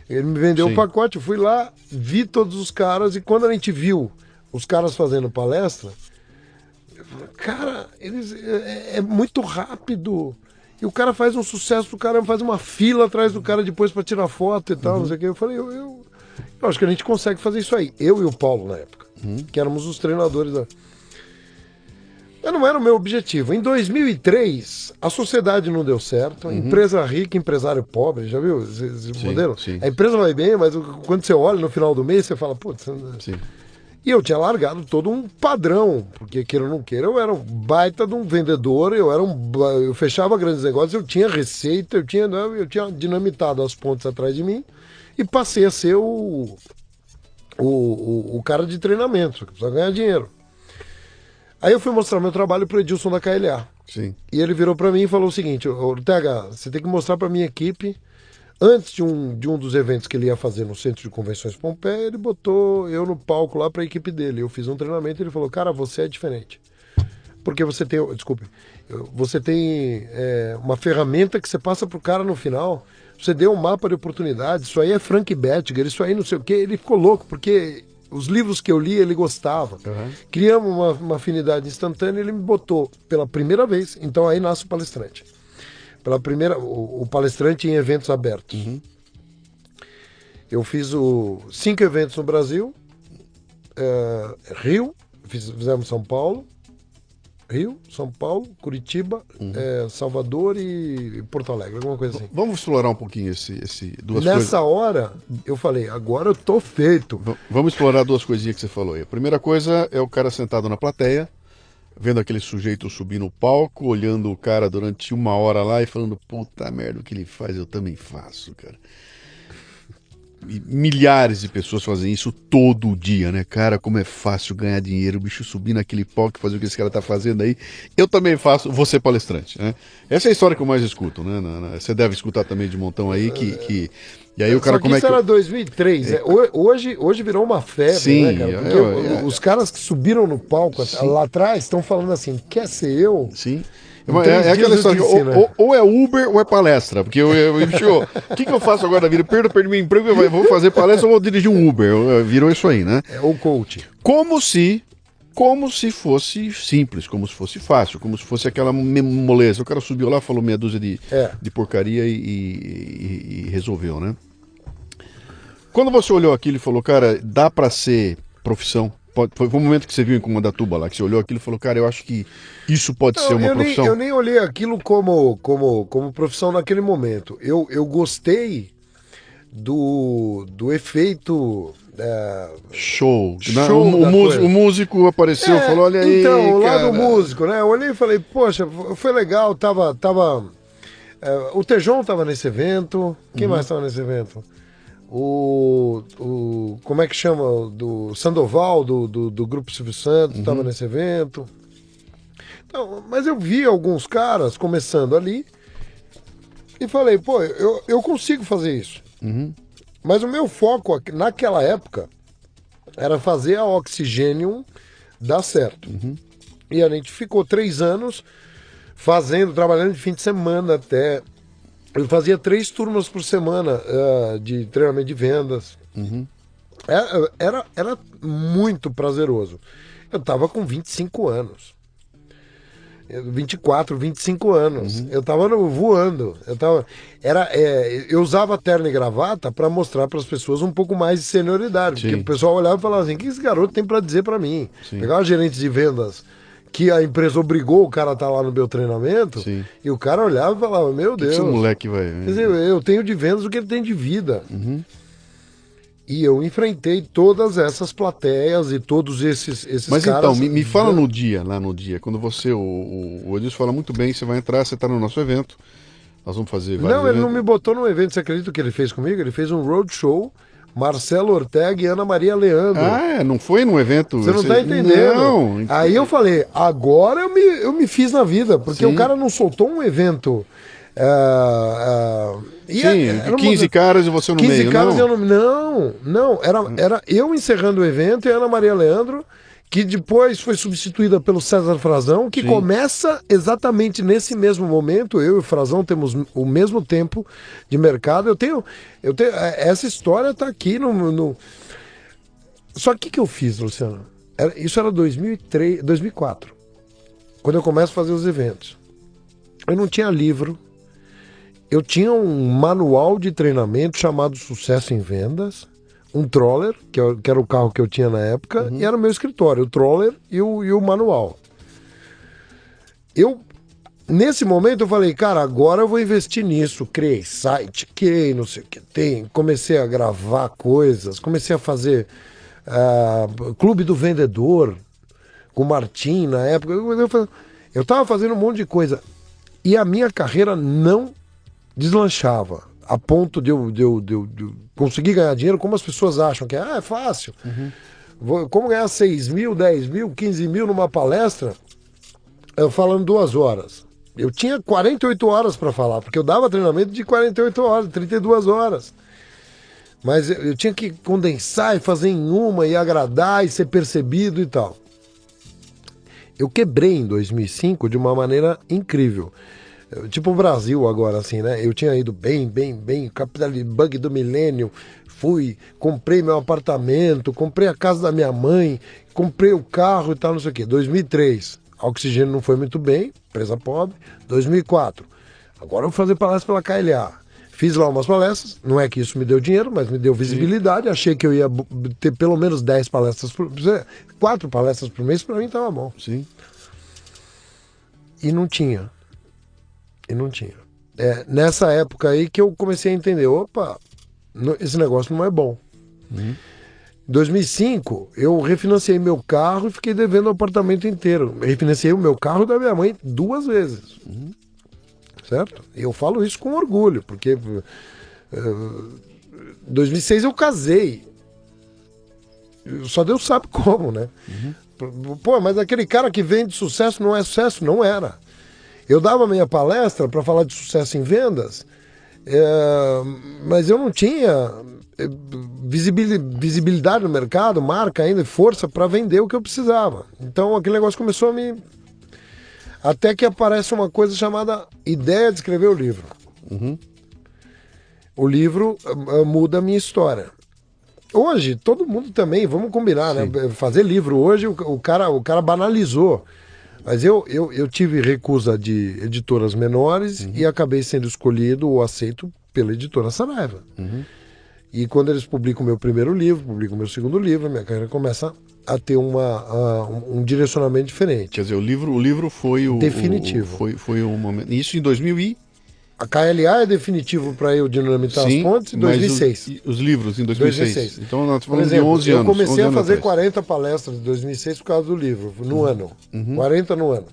Ele me vendeu o pacote, eu fui lá, vi todos os caras, e quando a gente viu os caras fazendo palestra, eu falei, cara, é muito rápido. E o cara faz um sucesso, o cara faz uma fila atrás do cara depois para tirar foto e tal, não sei o que. Eu falei, eu acho que a gente consegue fazer isso aí. Eu e o Paulo na época, que éramos os treinadores da... Mas não era o meu objetivo. Em 2003, a sociedade não deu certo. Empresa rica, empresário pobre. Já viu esse modelo? Sim. A empresa vai bem, mas quando você olha no final do mês, você fala, putz... E eu tinha largado todo um padrão, porque queira ou não queira, eu era um baita de um vendedor, eu fechava grandes negócios, eu tinha receita, eu tinha dinamitado as pontes atrás de mim e passei a ser o cara de treinamento, que precisa ganhar dinheiro. Aí eu fui mostrar meu trabalho pro Edilson da KLA. Sim. E ele virou para mim e falou o seguinte, Ortega, você tem que mostrar para minha equipe, antes de um dos eventos que ele ia fazer no Centro de Convenções Pompeia, ele botou eu no palco lá para a equipe dele. Eu fiz um treinamento e ele falou, cara, você é diferente. Porque você tem, uma ferramenta que você passa pro cara no final, você deu um mapa de oportunidades, isso aí é Frank Bettiger, isso aí não sei o quê. Ele ficou louco, porque... Os livros que eu li, ele gostava. Criamos uma afinidade instantânea e ele me botou pela primeira vez. Então aí nasce o palestrante. O palestrante em eventos abertos. Eu fiz 5 eventos no Brasil. Rio, fizemos São Paulo. Rio, São Paulo, Curitiba, Salvador e Porto Alegre, alguma coisa assim. Vamos explorar um pouquinho duas coisas. Nessa hora, eu falei, agora eu tô feito. Vamos explorar duas coisinhas que você falou aí. A primeira coisa é o cara sentado na plateia, vendo aquele sujeito subir no palco, olhando o cara durante 1 hora lá e falando, puta merda, o que ele faz eu também faço, cara. E milhares de pessoas fazem isso todo dia, né? Cara, como é fácil ganhar dinheiro, o bicho subir naquele palco, fazer o que esse cara tá fazendo aí. Eu também faço, vou ser palestrante, né? Essa é a história que eu mais escuto, né? Você deve escutar também de montão aí E aí o cara, como é que... Isso era 2003, né? Hoje virou uma febre, Sim, né, cara? Porque os caras que subiram no palco lá atrás estão falando assim, quer ser eu? Sim. É aquela história, né? ou é Uber ou é palestra, porque o que eu faço agora na vida? Perdi meu emprego, eu vou fazer palestra ou vou dirigir um Uber, virou isso aí, né? É o coach. Como se fosse simples, como se fosse fácil, como se fosse aquela moleza. O cara subiu lá, falou meia dúzia de porcaria e resolveu, né? Quando você olhou aquilo e falou, cara, dá pra ser profissão? Foi um momento que você viu em Comandatuba lá, que você olhou aquilo e falou, cara, eu acho que isso pode ser uma profissão. Eu nem olhei aquilo como profissão naquele momento. Eu gostei do efeito... Show. O músico apareceu, falou, olha aí, então, o lado cara. músico, né? Eu olhei e falei, poxa, foi legal, o Tejon tava nesse evento. Quem mais tava nesse evento? Como é que chama? Do Sandoval, do Grupo Silvio Santos, estava nesse evento. Então, mas eu vi alguns caras começando ali e falei, pô, eu consigo fazer isso. Mas o meu foco naquela época era fazer a Oxigênio dar certo. E a gente ficou 3 anos trabalhando de fim de semana até... Eu fazia 3 turmas por semana de treinamento de vendas. Era muito prazeroso. Eu estava com 25 anos. 24, 25 anos. Eu estava voando. Eu usava terno e gravata para mostrar para as pessoas um pouco mais de senioridade. Sim. Porque o pessoal olhava e falava assim, o que esse garoto tem para dizer para mim? Sim. Pegava gerentes de vendas que a empresa obrigou o cara a estar lá no meu treinamento. Sim. E o cara olhava e falava, meu Deus. Esse moleque vai... Quer dizer, eu tenho de vendas o que ele tem de vida. E eu enfrentei todas essas plateias e todos esses Mas caras... Mas então, me fala lá no dia, quando você, o Edilson fala muito bem, você vai entrar, você está no nosso evento, nós vamos fazer vários Não, ele eventos. não me botou no evento, você acredita que ele fez comigo? Ele fez um roadshow, Marcelo Ortega e Ana Maria Leandro. Não foi num evento... Você não está entendendo. Não. Aí eu falei, agora eu me fiz na vida, porque o cara não soltou um evento... Sim, 15 caras e você no 15 meio, caras não? Não, era eu encerrando o evento e a Ana Maria Leandro, que depois foi substituída pelo César Frazão, que começa exatamente nesse mesmo momento. Eu e o Frazão temos o mesmo tempo de mercado. Eu tenho essa história está aqui no... Só que eu fiz, Luciano? Isso era 2004, quando eu começo a fazer os eventos. Eu não tinha livro. Eu tinha um manual de treinamento chamado Sucesso em Vendas, um Troller, que era o carro que eu tinha na época, e era o meu escritório, o Troller e o manual. Nesse momento eu falei, cara, agora eu vou investir nisso. Criei site, criei não sei o que tem, comecei a gravar coisas, comecei a fazer Clube do Vendedor, com o Martim na época. Eu tava fazendo um monte de coisa. E a minha carreira não deslanchava, a ponto de eu conseguir ganhar dinheiro, como as pessoas acham que é fácil. Como ganhar 6 mil, 10 mil, 15 mil numa palestra, eu falando 2 horas. Eu tinha 48 horas para falar, porque eu dava treinamento de 48 horas, 32 horas. Mas eu tinha que condensar e fazer em uma, e agradar, e ser percebido e tal. Eu quebrei em 2005 de uma maneira incrível. Tipo o Brasil agora, assim, né? Eu tinha ido bem, capital bug do milênio, comprei meu apartamento, comprei a casa da minha mãe, comprei o carro e tal, não sei o quê. 2003, a Oxigênio não foi muito bem, empresa pobre. 2004, agora eu vou fazer palestra pela KLA. Fiz lá umas palestras, não é que isso me deu dinheiro, mas me deu visibilidade. Achei que eu ia ter pelo menos 10 palestras 4 palestras por mês, pra mim tava bom. Sim. E não tinha. Nessa época aí que eu comecei a entender, opa, esse negócio não é bom. Em 2005, eu refinanciei meu carro e fiquei devendo o apartamento inteiro. Eu refinanciei o meu carro da minha mãe 2 vezes. Certo? Eu falo isso com orgulho, porque 2006 eu casei. Só Deus sabe como, né? Pô, mas aquele cara que vende sucesso não é sucesso? Não era. Eu dava minha palestra para falar de sucesso em vendas, mas eu não tinha visibilidade no mercado, marca ainda, força para vender o que eu precisava. Então aquele negócio começou a me... Até que aparece uma coisa chamada ideia de escrever o livro. O livro muda a minha história. Hoje, todo mundo também, vamos combinar, né? Fazer livro hoje, o cara banalizou. Mas eu tive recusa de editoras menores e acabei sendo escolhido ou aceito pela editora Saraiva. E quando eles publicam o meu primeiro livro, publicam o meu segundo livro, minha carreira começa a ter um direcionamento diferente. Quer dizer, o livro foi o... Definitivo. Foi o momento... Isso em 2000 e... A KLA é definitivo para eu dinamitar as pontes em 2006. Os livros em 2006. Então nós Por falamos exemplo, de 11 anos. eu comecei a fazer atrás. 40 palestras em 2006 por causa do livro, no ano. 40 no ano.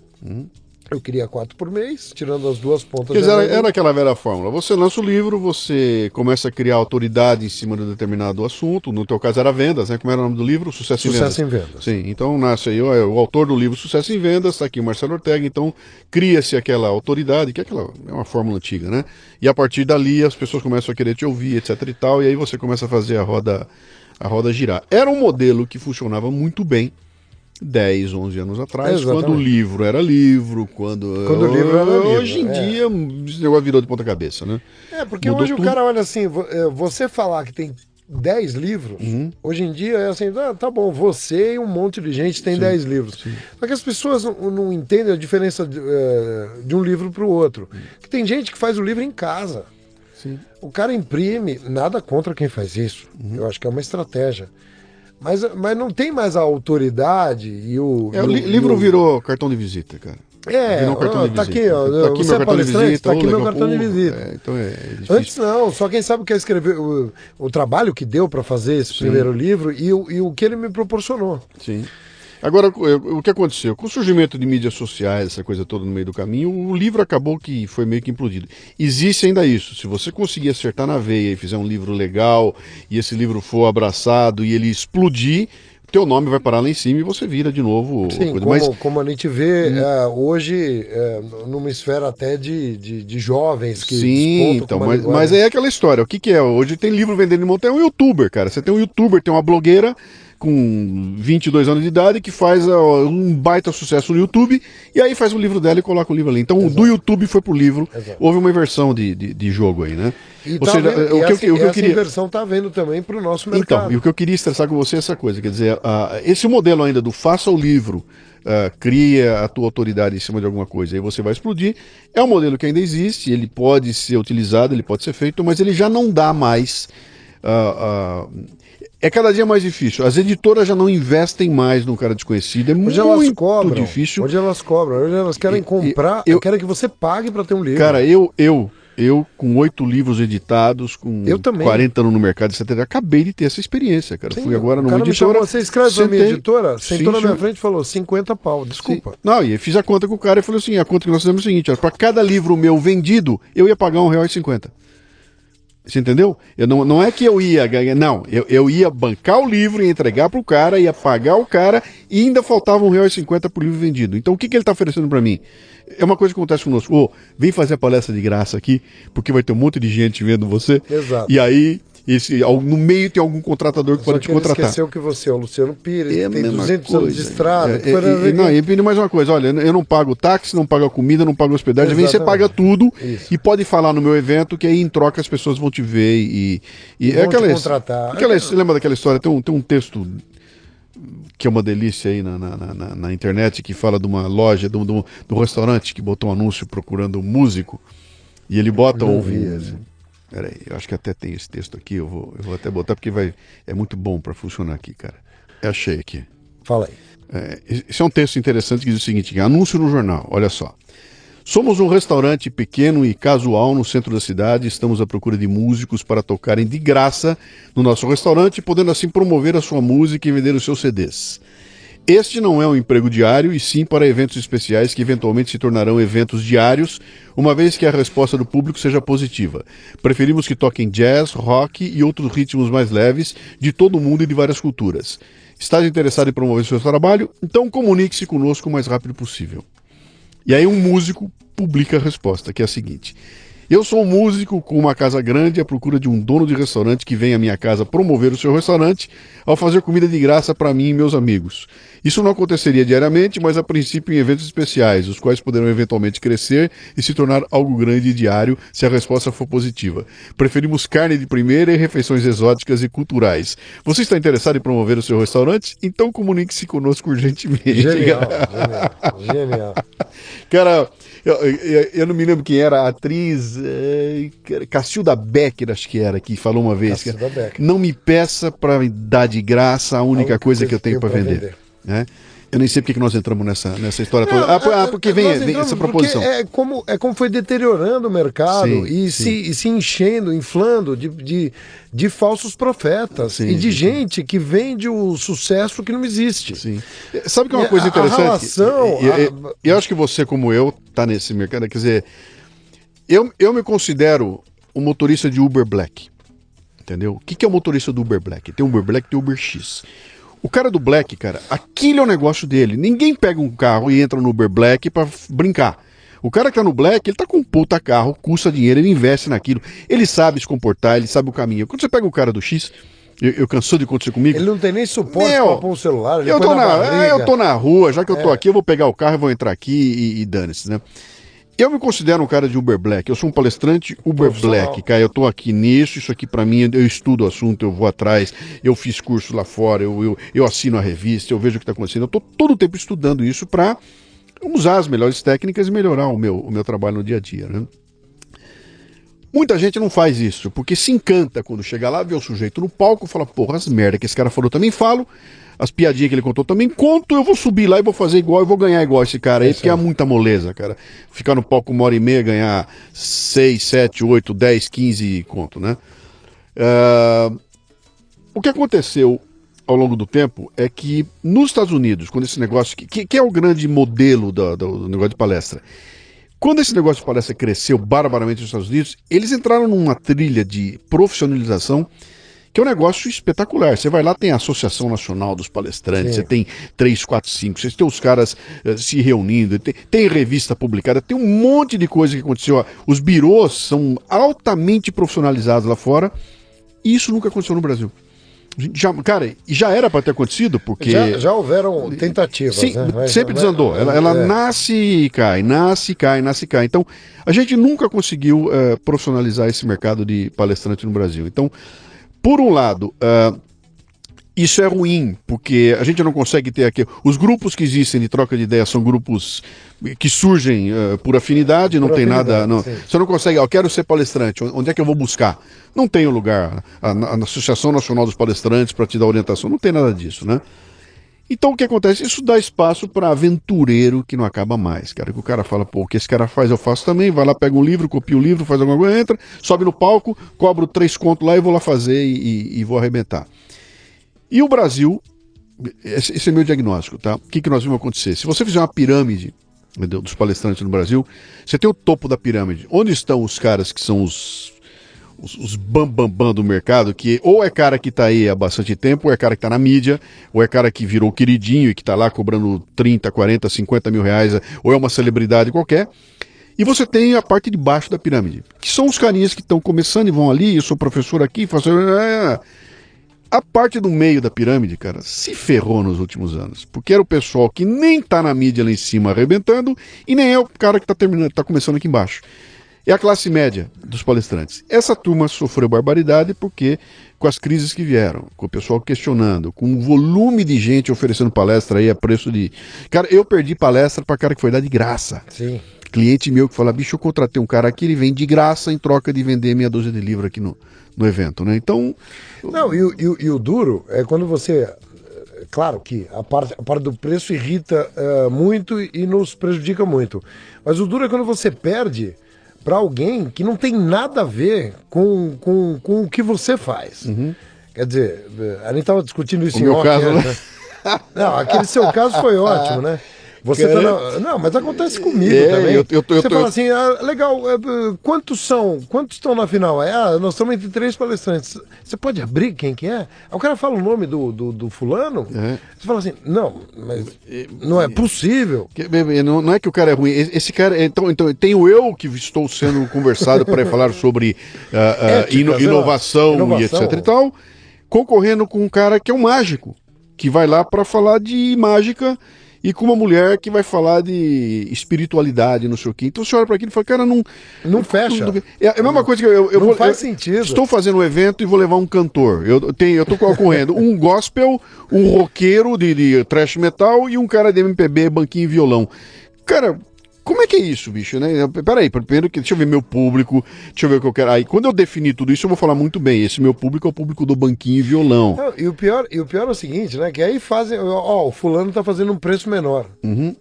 Eu queria 4 por mês, tirando as duas pontas. Quer dizer, era aquela velha fórmula. Você lança o livro, você começa a criar autoridade em cima de um determinado assunto. No teu caso era vendas, né? Como era o nome do livro? Sucesso em Vendas. Sim, então nasce aí o autor do livro Sucesso em Vendas, está aqui o Marcelo Ortega. Então cria-se aquela autoridade, que é uma fórmula antiga, né? E a partir dali as pessoas começam a querer te ouvir, etc e tal. E aí você começa a fazer a roda girar. Era um modelo que funcionava muito bem 10, 11 anos atrás, quando o livro era livro, quando o livro era livro. Hoje em dia, esse negócio virou de ponta cabeça, né? Porque Mudou hoje tudo. O cara olha assim, você falar que tem 10 livros, hoje em dia é assim, tá bom, você e um monte de gente tem 10 livros. Só que as pessoas não entendem a diferença de um livro para o outro. Que tem gente que faz o livro em casa. O cara imprime, nada contra quem faz isso. Eu acho que é uma estratégia. Mas não tem mais a autoridade e o... livro virou cartão de visita, cara. Virou cartão de visita. Aqui, ó, tá aqui você meu é cartão de palestrante, visita. tá aqui meu cartão de visita. Então é difícil. Antes não, só quem sabe quer escrever o trabalho que deu para fazer esse primeiro livro e o que ele me proporcionou. Sim. Agora, o que aconteceu? Com o surgimento de mídias sociais, essa coisa toda no meio do caminho, o livro acabou que foi meio que implodido. Existe ainda isso. Se você conseguir acertar na veia e fizer um livro legal, e esse livro for abraçado e ele explodir, teu nome vai parar lá em cima e você vira de novo. Sim, como a gente vê hoje, numa esfera até de jovens que então, mas aí é aquela história. O que é? Hoje tem livro vendendo em monte, é um youtuber, cara. Você tem um youtuber, tem uma blogueira com 22 anos de idade que faz um baita sucesso no YouTube e aí faz o livro dela e coloca o livro ali. Então, do YouTube foi pro livro. Houve uma inversão de jogo aí, né? Essa inversão tá vendo também pro nosso mercado. Então, e o que eu queria estressar com você é essa coisa, quer dizer, esse modelo ainda do faça o livro, cria a tua autoridade em cima de alguma coisa, aí você vai explodir, é um modelo que ainda existe, ele pode ser utilizado, ele pode ser feito, mas ele já não dá mais... É cada dia mais difícil. As editoras já não investem mais num cara desconhecido. É muito difícil. Hoje elas cobram. Hoje elas querem comprar. Querem que você pague para ter um livro. Cara, eu com 8 livros editados, com 40 anos no mercado, etc. Acabei de ter essa experiência, cara. Fui agora numa editora. Você escreve pra minha editora? Sentou na minha frente e falou 50 pau. Desculpa. Sim. Não, e fiz a conta com o cara e falei assim: a conta que nós fizemos é o seguinte: para cada livro meu vendido, eu ia pagar R$1,50. Você entendeu? Não é que eu ia ganhar, não. Eu ia bancar o livro, ia entregar pro cara, ia pagar o cara e ainda faltava R$1,50 por livro vendido. Então o que ele está oferecendo para mim? É uma coisa que acontece conosco. Vem fazer a palestra de graça aqui, porque vai ter um monte de gente vendo você. Exato. E aí, no meio tem algum contratador que pode te contratar. Ele esqueceu que você é o Luciano Pires, tem 200 coisa. anos de estrada. E pedi mais uma coisa, olha, eu não pago táxi, não pago a comida, não pago hospedagem, vem, você paga tudo. Isso. E pode falar no meu evento, que aí em troca as pessoas vão te ver e vão te contratar. Lembra daquela história? Tem um texto que é uma delícia aí na internet, que fala de uma loja, do restaurante que botou um anúncio procurando um músico, e ele bota Peraí, eu acho que até tem esse texto aqui, eu vou até botar, porque é muito bom para funcionar aqui, cara. Eu achei aqui. Fala aí. Esse é um texto interessante que diz o seguinte: anúncio no jornal, olha só. Somos um restaurante pequeno e casual no centro da cidade, estamos à procura de músicos para tocarem de graça no nosso restaurante, podendo assim promover a sua música e vender os seus CDs. Este não é um emprego diário, e sim para eventos especiais que eventualmente se tornarão eventos diários, uma vez que a resposta do público seja positiva. Preferimos que toquem jazz, rock e outros ritmos mais leves de todo o mundo e de várias culturas. Está interessado em promover seu trabalho? Então comunique-se conosco o mais rápido possível. E aí um músico publica a resposta, que é a seguinte: eu sou um músico com uma casa grande à procura de um dono de restaurante que venha à minha casa promover o seu restaurante ao fazer comida de graça para mim e meus amigos. Isso não aconteceria diariamente, mas a princípio em eventos especiais, os quais poderão eventualmente crescer e se tornar algo grande e diário se a resposta for positiva. Preferimos carne de primeira e refeições exóticas e culturais. Você está interessado em promover o seu restaurante? Então comunique-se conosco urgentemente. Genial. Genial. Cara, eu não me lembro quem era a atriz, Cacilda Becker, acho que era, que falou uma vez: não me peça para dar de graça a única coisa que eu tenho para vender. Né? Eu nem sei porque que nós entramos nessa história toda. Porque vem essa proposição. Porque é como foi deteriorando o mercado, sim, e se enchendo, inflando de falsos profetas, sim, e de gente que vende o sucesso que não existe. Sim. Sabe que é uma coisa interessante? A relação... Eu acho que você, como eu, está nesse mercado. Quer dizer, eu me considero um motorista de Uber Black. Entendeu? O que é o motorista do Uber Black? Tem Uber Black, tem Uber X. O cara do Black, cara, aquilo é o negócio dele. Ninguém pega um carro e entra no Uber Black pra brincar. O cara que tá no Black, ele tá com um puta carro, custa dinheiro, ele investe naquilo. Ele sabe se comportar, ele sabe o caminho. Quando você pega o cara do X, eu cansou de acontecer comigo. Ele não tem nem suporte pra pôr o celular. Eu tô na rua, já que eu tô aqui, eu vou pegar o carro e vou entrar aqui e dane-se, né? Eu me considero um cara de Uber Black. Eu sou um palestrante Uber Black, cara. Eu tô aqui nisso, isso aqui pra mim, eu estudo o assunto, eu vou atrás, eu fiz curso lá fora, eu assino a revista, eu vejo o que tá acontecendo. Eu tô todo o tempo estudando isso pra usar as melhores técnicas e melhorar o meu trabalho no dia a dia, né? Muita gente não faz isso, porque se encanta quando chega lá, vê o sujeito no palco e fala: porra, as merda que esse cara falou também falo, as piadinhas que ele contou também conto, eu vou subir lá e vou fazer igual, eu vou ganhar igual esse cara aí, porque é muita moleza, cara. Ficar no palco 1h30, ganhar 6, 7, 8, 10, 15 conto, né? O que aconteceu ao longo do tempo é que nos Estados Unidos, quando esse negócio, que é o grande modelo do negócio de palestra, quando esse negócio de palestra cresceu barbaramente nos Estados Unidos, eles entraram numa trilha de profissionalização que é um negócio espetacular. Você vai lá, tem a Associação Nacional dos Palestrantes, você tem 3, 4, 5, você tem os caras se reunindo, tem revista publicada, tem um monte de coisa que aconteceu. Os birôs são altamente profissionalizados lá fora, e isso nunca aconteceu no Brasil. Já era para ter acontecido, porque... Já houveram tentativas, sim, né? Sempre desandou. Ela nasce e cai, nasce e cai, nasce e cai. Então, a gente nunca conseguiu profissionalizar esse mercado de palestrante no Brasil. Então, por um lado, isso é ruim, porque a gente não consegue ter aqui... Os grupos que existem de troca de ideias são grupos que surgem por afinidade, não tem nada... Não, você não consegue, eu quero ser palestrante, onde é que eu vou buscar? Não tem um lugar, na Associação Nacional dos Palestrantes para te dar orientação, não tem nada disso, né? Então o que acontece? Isso dá espaço para aventureiro que não acaba mais, cara. Que o cara fala: pô, o que esse cara faz eu faço também, vai lá, pega um livro, copia o livro, faz alguma coisa, entra, sobe no palco, cobro 3 contos lá e vou lá fazer e vou arrebentar. E o Brasil, esse é meu diagnóstico, tá? O que nós vimos acontecer? Se você fizer uma pirâmide dos palestrantes no Brasil, você tem o topo da pirâmide. Onde estão os caras que são os bambambam do mercado, que ou é cara que tá aí há bastante tempo, ou é cara que tá na mídia, ou é cara que virou queridinho e que tá lá cobrando 30, 40, 50 mil reais, ou é uma celebridade qualquer. E você tem a parte de baixo da pirâmide, que são os carinhas que estão começando e vão ali: eu sou professor aqui, faço... A parte do meio da pirâmide, cara, se ferrou nos últimos anos, porque era o pessoal que nem tá na mídia lá em cima arrebentando, e nem é o cara que tá começando aqui embaixo. É a classe média dos palestrantes. Essa turma sofreu barbaridade porque, com as crises que vieram, com o pessoal questionando, com um volume de gente oferecendo palestra aí a preço de... Cara, eu perdi palestra para cara que foi dar de graça. Sim. Cliente meu que fala: bicho, eu contratei um cara aqui, ele vem de graça em troca de vender meia dúzia de livros aqui no evento, né? Então... Não, e o duro é quando você... Claro que a parte do preço irrita muito e nos prejudica muito. Mas o duro é quando você perde para alguém que não tem nada a ver com o que você faz. Quer dizer, a gente estava discutindo isso em off, caso, né? Não, aquele seu caso foi ótimo, né? Você tá Não, mas acontece comigo também. Você fala assim, legal, quantos estão na final? Nós estamos entre 3 palestrantes. Você pode abrir quem que é? Aí o cara fala o nome do fulano, você fala assim, não, mas não é possível. Não é que o cara é ruim, esse cara, então tenho eu que estou sendo conversado para falar sobre inovação e etc e tal, concorrendo com um cara que é um mágico, que vai lá para falar de mágica, e com uma mulher que vai falar de espiritualidade, não sei o quê. Então você olha para aquilo e fala, cara, não fecha. É a mesma coisa que não faz sentido. Estou fazendo um evento e vou levar um cantor. Eu estou concorrendo um gospel, um roqueiro de thrash metal e um cara de MPB, banquinho e violão. Cara, como é que é isso, bicho, né? Peraí, primeiro, deixa eu ver meu público, deixa eu ver o que eu quero. Aí, quando eu definir tudo isso, eu vou falar muito bem. Esse meu público é o público do banquinho e violão. Não, e o pior é o seguinte, né? Que aí fazem, o fulano tá fazendo um preço menor. Uhum.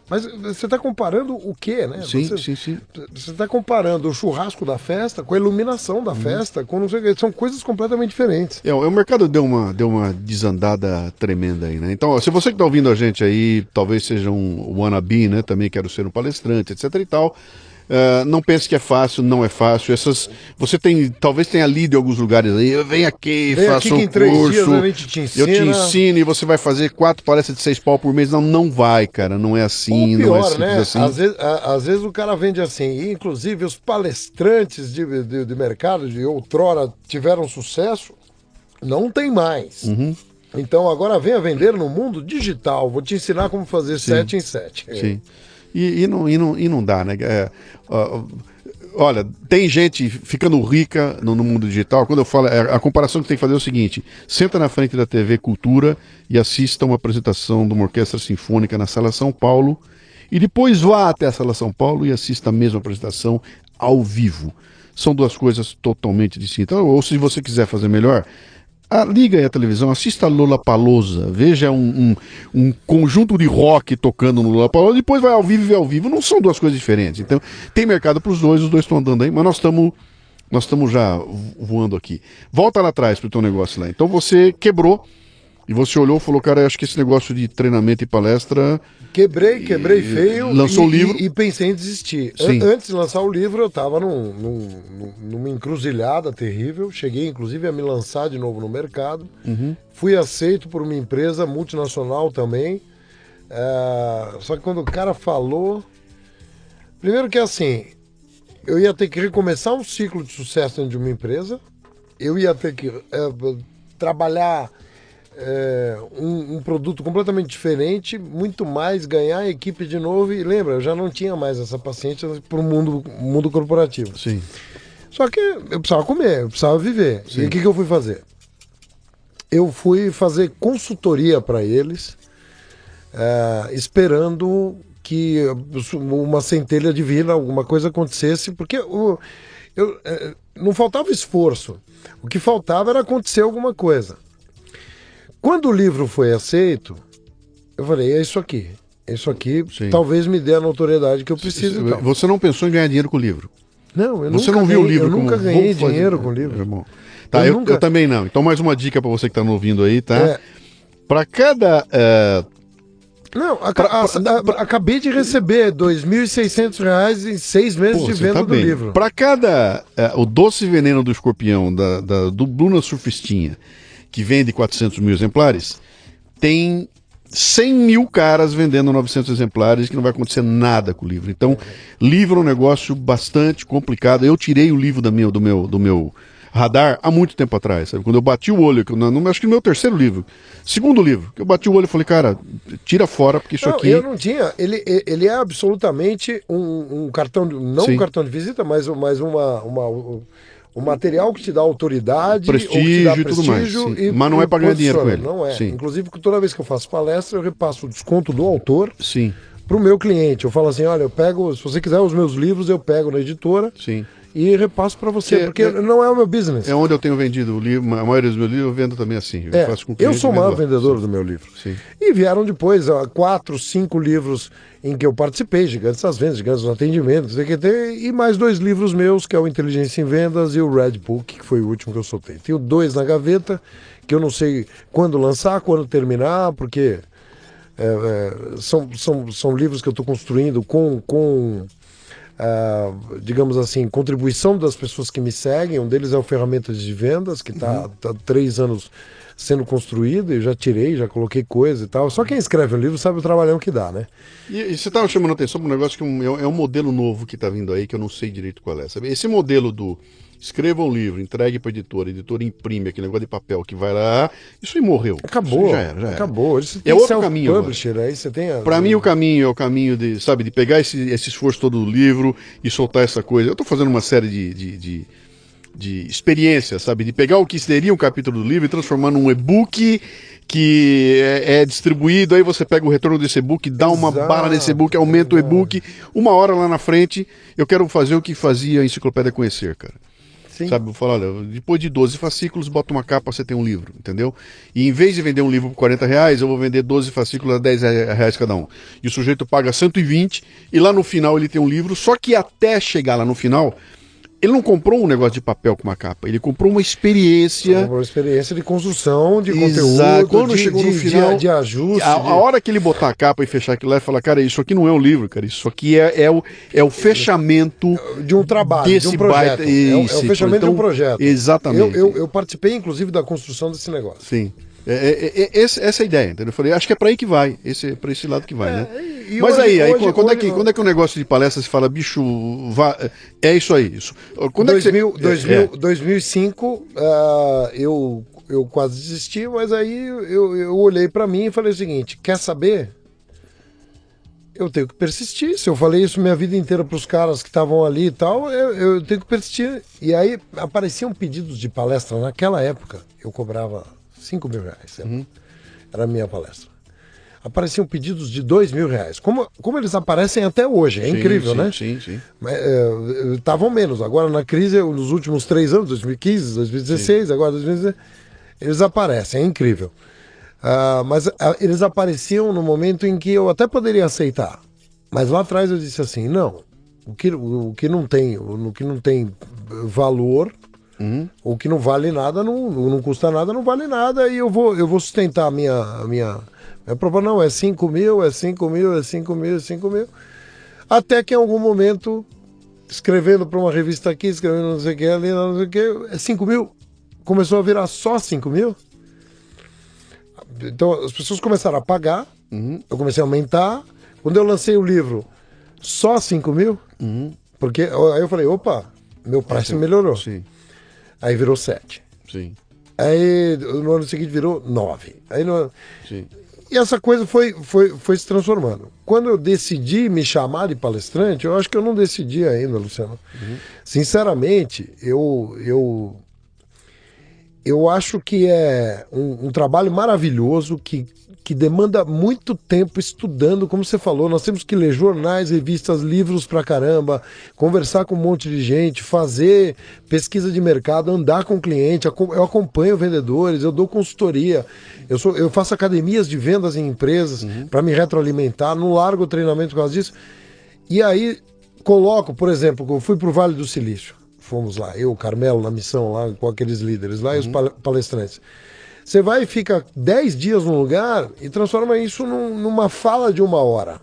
Mas você está comparando o quê, né? Sim. Você está comparando o churrasco da festa com a iluminação da festa, com não sei o quê. São coisas completamente diferentes. O mercado deu uma desandada tremenda aí, né? Então, se você que está ouvindo a gente aí, talvez seja um wannabe, né? Também quero ser um palestrante, etc e tal. Não pense que é fácil, não é fácil. Você talvez tenha lido em alguns lugares aí, vem aqui, faça um curso, eu te ensino e você vai fazer 4 palestras de 6 pau por mês. Não vai, cara, não é assim, pior, não é simples, né? Assim. Às vezes o cara vende assim, e inclusive os palestrantes de mercado de outrora tiveram sucesso, não tem mais. Uhum. Então agora venha vender no mundo digital, vou te ensinar como fazer 7 em 7. Sim. E não dá, né? Olha, tem gente ficando rica no mundo digital. Quando eu falo, a comparação que tem que fazer é o seguinte: senta na frente da TV Cultura e assista uma apresentação de uma orquestra sinfônica na Sala São Paulo, e depois vá até a Sala São Paulo e assista a mesma apresentação ao vivo. São duas coisas totalmente distintas. Ou se você quiser fazer melhor, liga aí a televisão, assista a Lollapalooza, veja um conjunto de rock tocando no Lollapalooza, depois vai ao vivo e vê ao vivo. Não são duas coisas diferentes. Então, tem mercado para os dois estão andando aí, mas nós estamos já voando aqui. Volta lá atrás para o teu negócio lá. Então você quebrou e você olhou e falou, cara, acho que esse negócio de treinamento e palestra... Quebrei feio. Lançou o livro. E pensei em desistir. Antes de lançar o livro, eu estava numa encruzilhada terrível. Cheguei, inclusive, a me lançar de novo no mercado. Uhum. Fui aceito por uma empresa multinacional também. Só que quando o cara falou... Primeiro que assim, eu ia ter que recomeçar um ciclo de sucesso dentro de uma empresa. Eu ia ter que trabalhar... um produto completamente diferente, muito mais, ganhar a equipe de novo. E lembra, eu já não tinha mais essa paciência para o mundo corporativo. Sim. Só que eu precisava comer, eu precisava viver. Sim. E o que eu fui fazer? Eu fui fazer consultoria para eles, esperando que uma centelha divina, alguma coisa acontecesse, porque não faltava esforço. O que faltava era acontecer alguma coisa. Quando o livro foi aceito, eu falei, é isso aqui. Sim. Talvez me dê a notoriedade que eu preciso. Você não pensou em ganhar dinheiro com o livro? Não, você não viu o livro? Eu nunca ganhei dinheiro com o livro. Tá, eu também não. Então mais uma dica para você que está nos ouvindo aí, tá? Para cada... Não, acabei de receber R$ 2.600 em 6 meses de venda do livro. Para cada... o Doce Veneno do Escorpião, do Bruna Surfistinha, que vende 400 mil exemplares, tem 100 mil caras vendendo 900 exemplares, que não vai acontecer nada com o livro. Então, livro é um negócio bastante complicado. Eu tirei o livro do meu radar há muito tempo atrás, sabe? Quando eu bati o olho, acho que no meu terceiro livro, segundo livro, que eu bati o olho e falei, cara, tira fora, porque isso aqui... Eu não tinha, ele é absolutamente um cartão, não um cartão de visita, mas um material que te dá autoridade, prestígio e tudo mais. Mas não é para ganhar dinheiro com ele. Não é. Sim. Inclusive, toda vez que eu faço palestra, eu repasso o desconto do autor para o meu cliente. Eu falo assim, olha, se você quiser os meus livros, eu pego na editora. Sim. e repasso para você, porque não é o meu business. É onde eu tenho vendido o livro, a maioria dos meus livros eu vendo também assim. Eu, faço com eu sou o maior vendedor Sim. do meu livro. Sim. E vieram depois 4, 5 livros em que eu participei, Gigantes das Vendas, Gigantes do Atendimento, e mais 2 livros meus, que é o Inteligência em Vendas e o Red Book, que foi o último que eu soltei. Tenho 2 na gaveta, que eu não sei quando lançar, quando terminar, porque são livros que eu estou construindo com digamos assim, contribuição das pessoas que me seguem. Um deles é o Ferramentas de Vendas, que está há 3 anos sendo construído, e já tirei, já coloquei coisa e tal. Só quem escreve um livro sabe o trabalhão que dá, né? E você estava chamando a atenção para um negócio que é um modelo novo que está vindo aí, que eu não sei direito qual é. Sabe? Esse modelo do escreva um livro, entregue para a editora imprime aquele negócio de papel que vai lá, isso aí morreu. Acabou, já era. Acabou. É outro caminho. Publisher, aí você tem para mim o caminho é o caminho de, sabe, de pegar esse esforço todo do livro e soltar essa coisa. Eu estou fazendo uma série de experiências, sabe, de pegar o que seria um capítulo do livro e transformar num e-book que é distribuído, aí você pega o retorno desse e-book, dá uma bala nesse e-book, aumenta o e-book, uma hora lá na frente, eu quero fazer o que fazia a Enciclopédia Conhecer, cara. Sim. Sabe, eu falo, olha, depois de 12 fascículos, bota uma capa, você tem um livro, entendeu? E em vez de vender um livro por R$40, eu vou vender 12 fascículos a R$10 cada um. E o sujeito paga 120, e lá no final ele tem um livro, só que até chegar lá no final, ele não comprou um negócio de papel com uma capa, ele comprou uma experiência. Uma experiência de construção, de Exato. conteúdo, Quando chegou no final, de ajuste. A hora que ele botar a capa e fechar aquilo lá e falar, cara, isso aqui não é um livro, cara, isso aqui é o fechamento de um trabalho, desse de um projeto. baita. É o fechamento de um projeto. Exatamente. Eu participei, inclusive, da construção desse negócio. Sim. Essa é a ideia, entendeu? Eu falei, acho que é para aí que vai, para esse lado que vai, né? Mas hoje, quando é que o negócio de palestra se fala, bicho, é isso aí? Isso. Quando 2005, eu quase desisti, mas aí eu olhei para mim e falei o seguinte, quer saber? Eu tenho que persistir. Se eu falei isso minha vida inteira para os caras que estavam ali e tal, eu tenho que persistir. E aí apareciam pedidos de palestra naquela época, eu cobrava R$5.000, era a minha palestra. Apareciam pedidos de R$2.000, como eles aparecem até hoje, é incrível, né? Sim. Estavam menos, agora na crise, nos últimos 3 anos, 2015, 2016, agora 2016, eles aparecem, é incrível. Mas eles apareciam no momento em que eu até poderia aceitar, mas lá atrás eu disse assim, não, o que não tem valor, o que não vale nada, não custa nada, não vale nada, e eu vou sustentar a minha proposta. Não, é 5 mil, é 5 mil, é 5 mil, é 5 mil. Até que em algum momento, escrevendo para uma revista aqui, escrevendo não sei o que ali, não sei o que, é 5 mil. Começou a virar só 5 mil. Então as pessoas começaram a pagar, eu comecei a aumentar. Quando eu lancei o livro, só 5 mil, porque aí eu falei, opa, meu preço melhorou. Sim. Aí virou 7. Sim. Aí no ano seguinte virou 9. Aí Sim. E essa coisa foi se transformando. Quando eu decidi me chamar de palestrante, eu acho que eu não decidi ainda, Luciano. Sinceramente, eu acho que é um trabalho maravilhoso que demanda muito tempo estudando, como você falou. Nós temos que ler jornais, revistas, livros pra caramba, conversar com um monte de gente, fazer pesquisa de mercado, andar com o cliente. Eu acompanho vendedores, eu dou consultoria, eu faço academias de vendas em empresas para me retroalimentar, não largo o treinamento por causa disso. E aí coloco, por exemplo, eu fui pro Vale do Silício, fomos lá, eu, Carmelo, na missão lá, com aqueles líderes lá e os palestrantes. Você vai e fica 10 dias num lugar e transforma isso numa fala de 1 hora.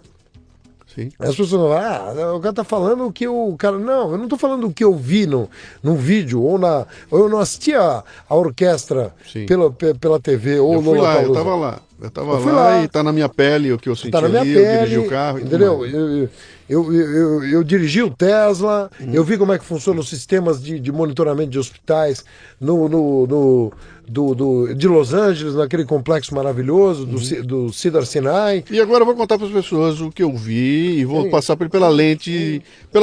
Sim. As pessoas falam, o cara tá falando o que o cara... Não, eu não tô falando o que eu vi num vídeo, ou eu não assisti a orquestra pela TV, ou eu fui lá, eu tava lá. Eu tava lá e tá na minha pele o que eu senti tá na minha ali, pele, eu dirigi o carro. Entendeu? Eu dirigi o Tesla, eu vi como é que funcionam os sistemas de monitoramento de hospitais de Los Angeles, naquele complexo maravilhoso do Cedar Sinai. E agora eu vou contar para as pessoas o que eu vi e vou passar pela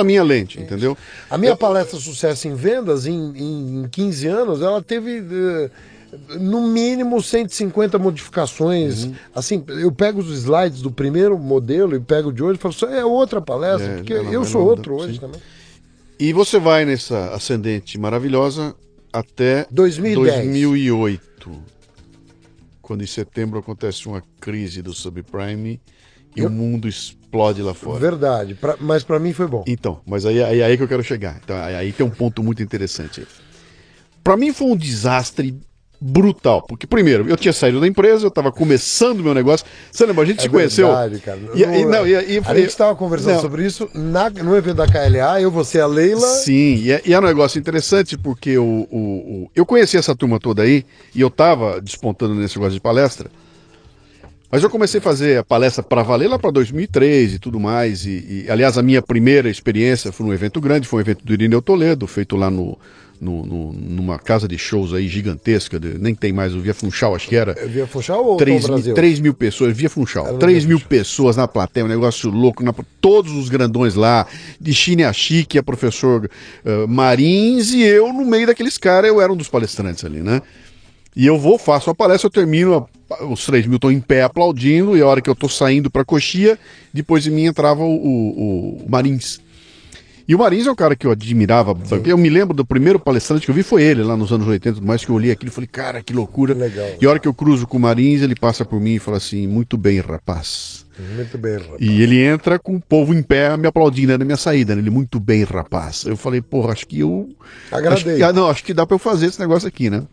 minha lente, entendeu? A minha palestra Sucesso em Vendas, em 15 anos, ela teve... no mínimo 150 modificações. Assim, eu pego os slides do primeiro modelo e pego de hoje e falo, é outra palestra, porque eu sou outro hoje também. E você vai nessa ascendente maravilhosa até 2008. Quando em setembro acontece uma crise do subprime e o mundo explode lá fora. Verdade, mas para mim foi bom. Então, mas aí que eu quero chegar. Então, aí tem um ponto muito interessante. Para mim foi um desastre brutal, porque primeiro, eu tinha saído da empresa, eu estava começando meu negócio. Você lembra, a gente se conheceu? Verdade, cara. A gente estava conversando sobre isso no evento da KLA, você, a Leila. Sim, e é um negócio interessante porque eu conheci essa turma toda aí e eu estava despontando nesse negócio de palestra. Mas eu comecei a fazer a palestra para valer lá para 2003 e tudo mais. Aliás, a minha primeira experiência foi num evento grande, foi um evento do Irineu Toledo, feito lá numa casa de shows aí gigantesca, nem tem mais o Via Funchal, acho que era. Via Funchal ou 3 mil pessoas, Via Funchal, 3 mil pessoas na plateia, um negócio louco, todos os grandões lá, de Chine a Chique, a professor Marins, e eu no meio daqueles caras, eu era um dos palestrantes ali, né? E eu faço a palestra, eu termino, os 3 mil estão em pé aplaudindo, e a hora que eu tô saindo pra coxia, depois de mim entrava o Marins. E o Marins é um cara que eu admirava. Sim. Eu me lembro do primeiro palestrante que eu vi, foi ele, lá nos anos 80 e tudo mais, que eu olhei aquilo e falei, cara, que loucura. Legal. E a hora que eu cruzo com o Marins, ele passa por mim e fala assim, muito bem, rapaz. Muito bem, rapaz. E ele entra com o povo em pé me aplaudindo na minha saída, né? Ele, muito bem, rapaz. Eu falei, porra, acho que eu... Agradei. Acho que dá pra eu fazer esse negócio aqui, né?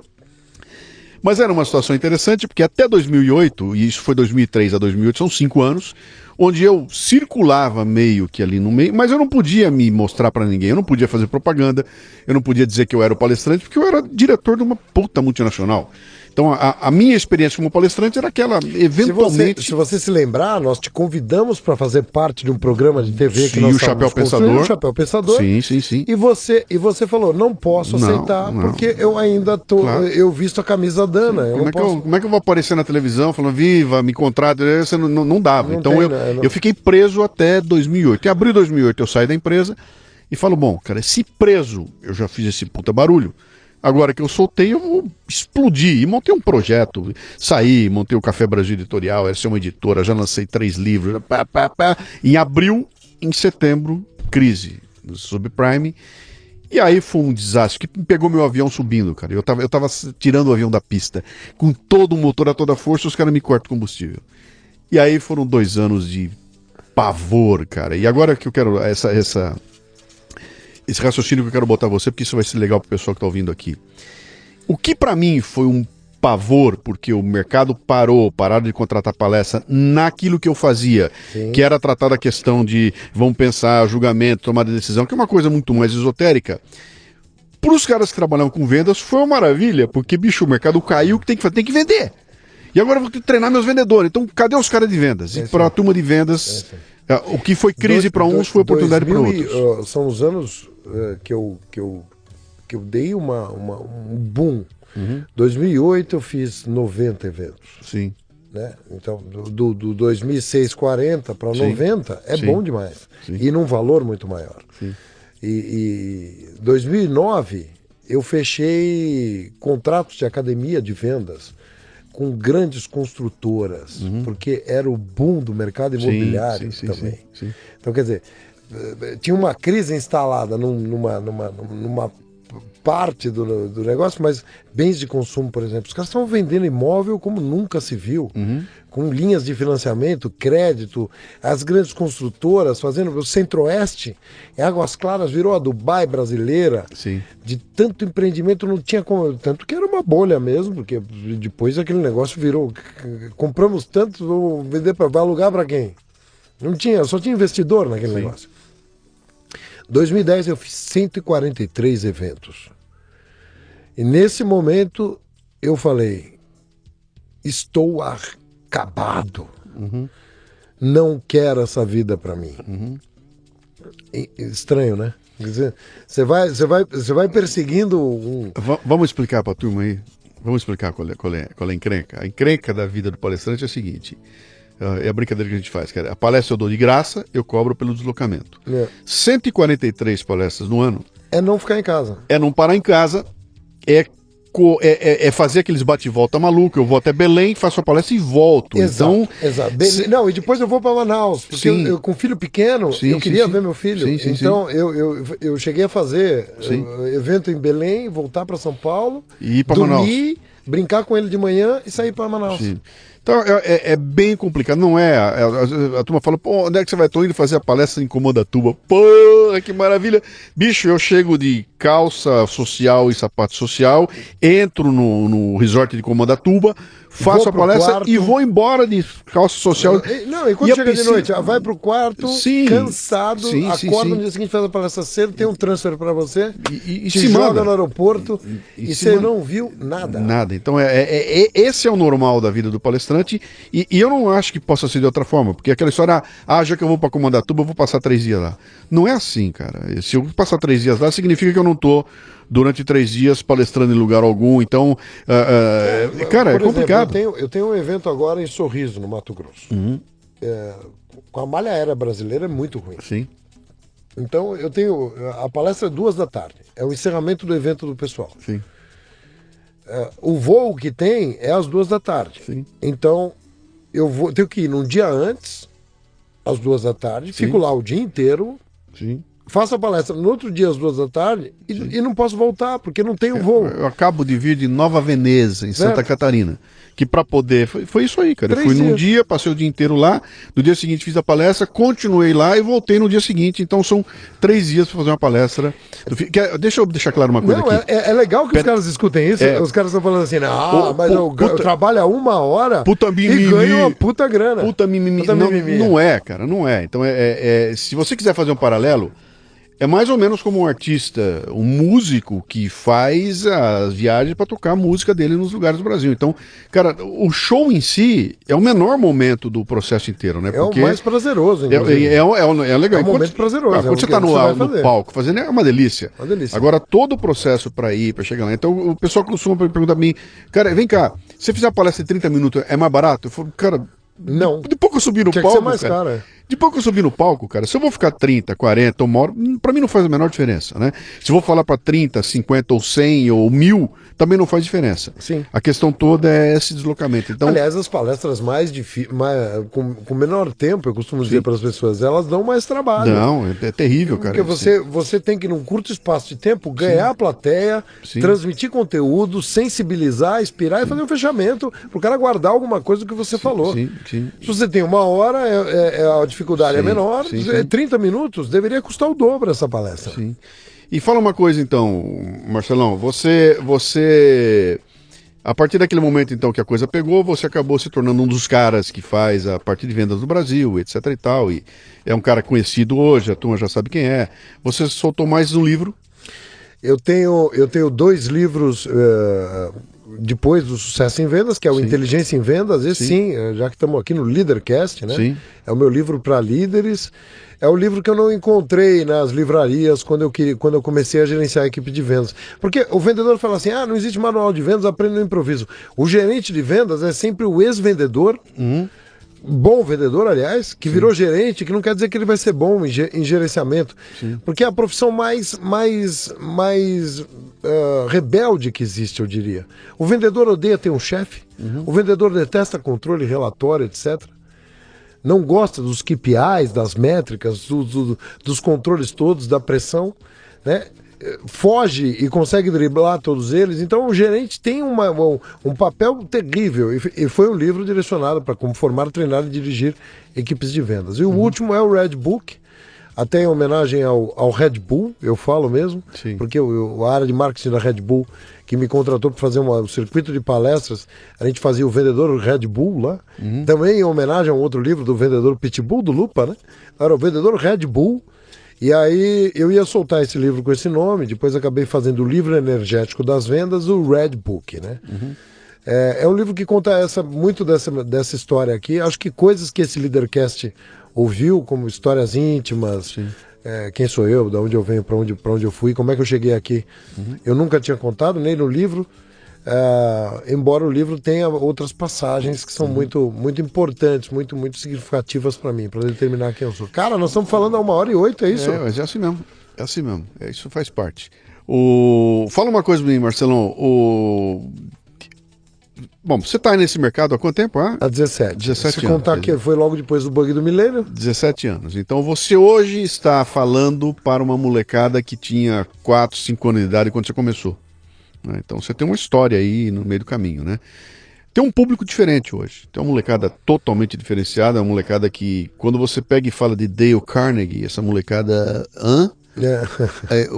Mas era uma situação interessante, porque até 2008, e isso foi 2003 a 2008, são 5 anos, onde eu circulava meio que ali no meio, mas eu não podia me mostrar pra ninguém, eu não podia fazer propaganda, eu não podia dizer que eu era o palestrante, porque eu era diretor de uma puta multinacional. Então a minha experiência como palestrante era aquela, eventualmente... Se você se lembrar, nós te convidamos para fazer parte de um programa de TV que sim, nós o Chapéu Pensador. O Chapéu Pensador. Sim. E você falou, não posso aceitar, porque eu ainda tô... Claro. Eu visto a camisa Dana. Como é que eu vou aparecer na televisão falando, viva, me contrata? Você não dava. Então eu fiquei preso até 2008. Em abril de 2008 eu saí da empresa e falo, bom, cara, se preso eu já fiz esse puta barulho, agora que eu soltei, eu vou explodir. E montei um projeto, saí, montei o Café Brasil Editorial, essa é uma editora, já lancei 3 livros. Em abril, em setembro, crise do subprime. E aí foi um desastre, que pegou meu avião subindo, cara. Eu tava tirando o avião da pista, com todo o motor a toda força, os caras me cortam combustível. E aí foram 2 anos de pavor, cara. E agora que eu quero esse raciocínio que eu quero botar você, porque isso vai ser legal pro pessoal que tá ouvindo aqui. O que pra mim foi um pavor, porque o mercado pararam de contratar palestra naquilo que eu fazia, sim, que era tratar da questão de, vamos pensar, julgamento, tomada de decisão, que é uma coisa muito mais esotérica. Para os caras que trabalham com vendas, foi uma maravilha, porque, bicho, o mercado caiu, que tem que vender. E agora eu vou treinar meus vendedores. Então, cadê os caras de vendas? E para a turma de vendas, o que foi crise para uns foi oportunidade para outros. São os anos que eu dei um boom. Uhum. 2008 eu fiz 90 eventos. Sim. Né? Então, do 2006, 40 para 90 é sim, bom demais. Sim. E num valor muito maior. Sim. E 2009 eu fechei contratos de academia de vendas com grandes construtoras, uhum, porque era o boom do mercado imobiliário também. Sim. Então, quer dizer, tinha uma crise instalada numa parte do negócio, mas bens de consumo, por exemplo, os caras estão vendendo imóvel como nunca se viu, uhum, com linhas de financiamento, crédito, as grandes construtoras fazendo, o Centro-Oeste, Águas Claras virou a Dubai brasileira, sim, de tanto empreendimento não tinha como, tanto que era uma bolha mesmo, porque depois aquele negócio virou, compramos tanto, vou vender vai alugar para quem? Não tinha, só tinha investidor naquele sim, negócio. 2010 eu fiz 143 eventos. E nesse momento eu falei, estou acabado. Uhum. Não quero essa vida para mim. Uhum. Estranho, né? Quer dizer, você vai perseguindo um... Vamos explicar para a turma aí. Vamos explicar qual é a encrenca. A encrenca da vida do palestrante é a seguinte... É a brincadeira que a gente faz, cara. A palestra eu dou de graça, eu cobro pelo deslocamento. 143 palestras no ano. É não ficar em casa. É não parar em casa, é é fazer aqueles bate-volta maluco. Eu vou até Belém, faço a palestra e volto. Exato, Então, exato. Não, e depois eu vou para Manaus, porque eu com filho pequeno, eu queria ver meu filho. Então eu cheguei a fazer evento em Belém, voltar para São Paulo, e ir para dormir, brincar com ele de manhã e sair para Manaus. Sim. Então é bem complicado, não é? A turma fala, pô, onde é que você vai? Tô indo fazer a palestra em Comandatuba. Pô, que maravilha. Bicho, eu chego de calça social e sapato social, entro no resort de Comandatuba, faço a palestra e vou embora de calça social. Não, e quando chega de noite, vai pro quarto, cansado, acorda no dia seguinte, faz a palestra cedo, tem um transfer para você, e te se joga manda no aeroporto e você não viu nada. Nada. Então esse é o normal da vida do palestrante e eu não acho que possa ser de outra forma, porque aquela história, já que eu vou para Comandatuba, eu vou passar 3 dias lá. Não é assim, cara. Se eu passar 3 dias lá, significa que eu não tô durante 3 dias palestrando em lugar algum, então, cara, é complicado. Eu tenho um evento agora em Sorriso, no Mato Grosso. Com a malha aérea brasileira é muito ruim. Sim. Então, a palestra é 2 da tarde, é o encerramento do evento do pessoal. Sim. O voo que tem é às 2 da tarde. Sim. Então, tenho que ir num dia antes, às 2 da tarde, fico lá o dia inteiro. Sim. Faço a palestra no outro dia às 2 da tarde e não posso voltar, porque não tenho voo. Eu acabo de vir de Nova Veneza, em Santa Catarina, que para poder... Foi isso aí, cara. Eu fui num dia, passei o dia inteiro lá, no dia seguinte fiz a palestra, continuei lá e voltei no dia seguinte. Então são 3 dias para fazer uma palestra. Deixa eu deixar claro uma coisa aqui. É legal que os caras escutem isso. Os caras estão falando assim, mas eu trabalho a 1 hora e ganho uma puta grana. Puta mimimi. Não é, cara, não é. Então, se você quiser fazer um paralelo, é mais ou menos como um artista, um músico que faz as viagens para tocar a música dele nos lugares do Brasil. Então, cara, o show em si é o menor momento do processo inteiro, né? Porque o mais prazeroso, inclusive. É legal. É um momento prazeroso. Quando você está no palco fazendo, é uma delícia. Uma delícia. Agora, todo o processo para chegar lá. Então, o pessoal costuma perguntar para mim, cara, vem cá, se você fizer uma palestra de 30 minutos, é mais barato? Eu falo, cara... Não. Depois que eu subir no palco, que ser mais caro, Depois que eu subir no palco, cara, se eu vou ficar 30, 40, 1 hora, pra mim não faz a menor diferença, né? Se eu vou falar pra 30, 50 ou 100 ou 1000, também não faz diferença. Sim. A questão toda é esse deslocamento. Então, aliás, as palestras mais difíceis, com menor tempo, eu costumo dizer para as pessoas, elas dão mais trabalho. Não, é terrível, cara. Porque você tem que, num curto espaço de tempo, ganhar a plateia, transmitir conteúdo, sensibilizar, inspirar e fazer um fechamento pro cara guardar alguma coisa do que você falou. Sim. Se você tem 1 hora, a dificuldade é menor. 30 minutos deveria custar o dobro essa palestra. Sim. E fala uma coisa então, Marcelão, você a partir daquele momento então que a coisa pegou, você acabou se tornando um dos caras que faz a parte de vendas do Brasil, etc e tal, e é um cara conhecido hoje, a turma já sabe quem é. Você soltou mais um livro? Eu tenho 2 livros depois do Sucesso em Vendas, que é o Inteligência em Vendas, esse sim, já que estamos aqui no Leadercast, né? Sim. É o meu livro para líderes. É o livro que eu não encontrei nas livrarias quando eu comecei a gerenciar a equipe de vendas. Porque o vendedor fala assim, não existe manual de vendas, aprende no improviso. O gerente de vendas é sempre o ex-vendedor, bom vendedor, aliás, que virou gerente, que não quer dizer que ele vai ser bom em gerenciamento. Sim. Porque é a profissão mais rebelde que existe, eu diria. O vendedor odeia ter um chefe, o vendedor detesta controle, relatório, etc. Não gosta dos KPIs, das métricas, dos controles todos, da pressão, né? Foge e consegue driblar todos eles. Então o gerente tem um papel terrível e foi um livro direcionado para como formar, treinar e dirigir equipes de vendas. E o último é o Red Book, até em homenagem ao Red Bull, eu falo mesmo, porque a área de marketing da Red Bull, que me contratou para fazer um circuito de palestras, a gente fazia o vendedor Red Bull lá, também em homenagem a um outro livro do vendedor Pitbull, do Lupa, né? Era o vendedor Red Bull. E aí eu ia soltar esse livro com esse nome, depois acabei fazendo o livro energético das vendas, o Red Book, né? É um livro que conta muito dessa história aqui. Acho que coisas que esse Leadercast ouviu, como histórias íntimas, quem sou eu, de onde eu venho, para onde eu fui, como é que eu cheguei aqui. Eu nunca tinha contado, nem no livro, embora o livro tenha outras passagens que são muito, muito importantes, muito, muito significativas para mim, para determinar quem eu sou. Cara, nós estamos falando a 1h08, é isso? Mas é assim mesmo. Isso faz parte. Fala uma coisa pra mim, Marcelão. Bom, você tá aí nesse mercado há quanto tempo? Há 17. 17 Se anos. contar que foi logo depois do bug do milênio. 17 anos. Então você hoje está falando para uma molecada que tinha 4, 5 anos de idade quando você começou. Né? Então você tem uma história aí no meio do caminho, né? Tem um público diferente hoje. Tem uma molecada totalmente diferenciada, uma molecada que, quando você pega e fala de Dale Carnegie, essa molecada...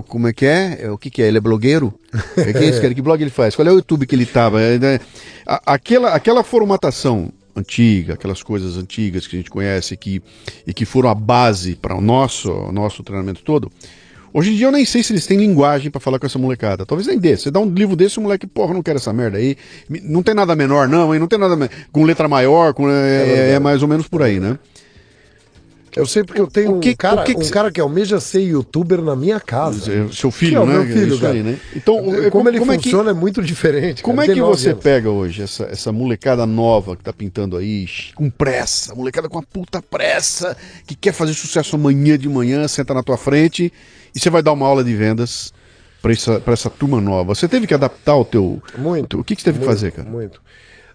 como é que é? O que é? Ele é blogueiro? É que é esse cara? Que blog ele faz? Qual é o YouTube que ele tava? Aquela formatação antiga, aquelas coisas antigas que a gente conhece e que foram a base para o nosso treinamento todo. Hoje em dia eu nem sei se eles têm linguagem pra falar com essa molecada. Talvez nem dê. Você dá um livro desse, o moleque, porra, não quero essa merda aí. Não tem nada menor não, hein? Não tem nada com letra maior, é mais ou menos por aí, né? Eu sei porque eu tenho um cara que almeja ser youtuber na minha casa. Seu filho, né? Meu filho, cara. Aí, né? Então, como ele funciona é muito diferente. Como é que você pega hoje essa molecada nova que tá pintando aí, com pressa, molecada com uma puta pressa, que quer fazer sucesso amanhã de manhã, senta na tua frente e você vai dar uma aula de vendas pra essa turma nova. Você teve que adaptar o teu... Muito. O que você teve que fazer, cara? Muito.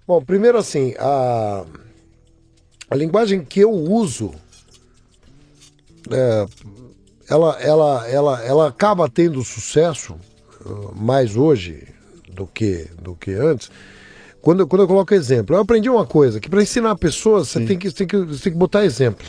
Bom, primeiro assim, a linguagem que eu uso... ela acaba tendo sucesso mais hoje do que antes. Quando eu coloco exemplo, eu aprendi uma coisa, que para ensinar pessoas você tem que botar exemplo.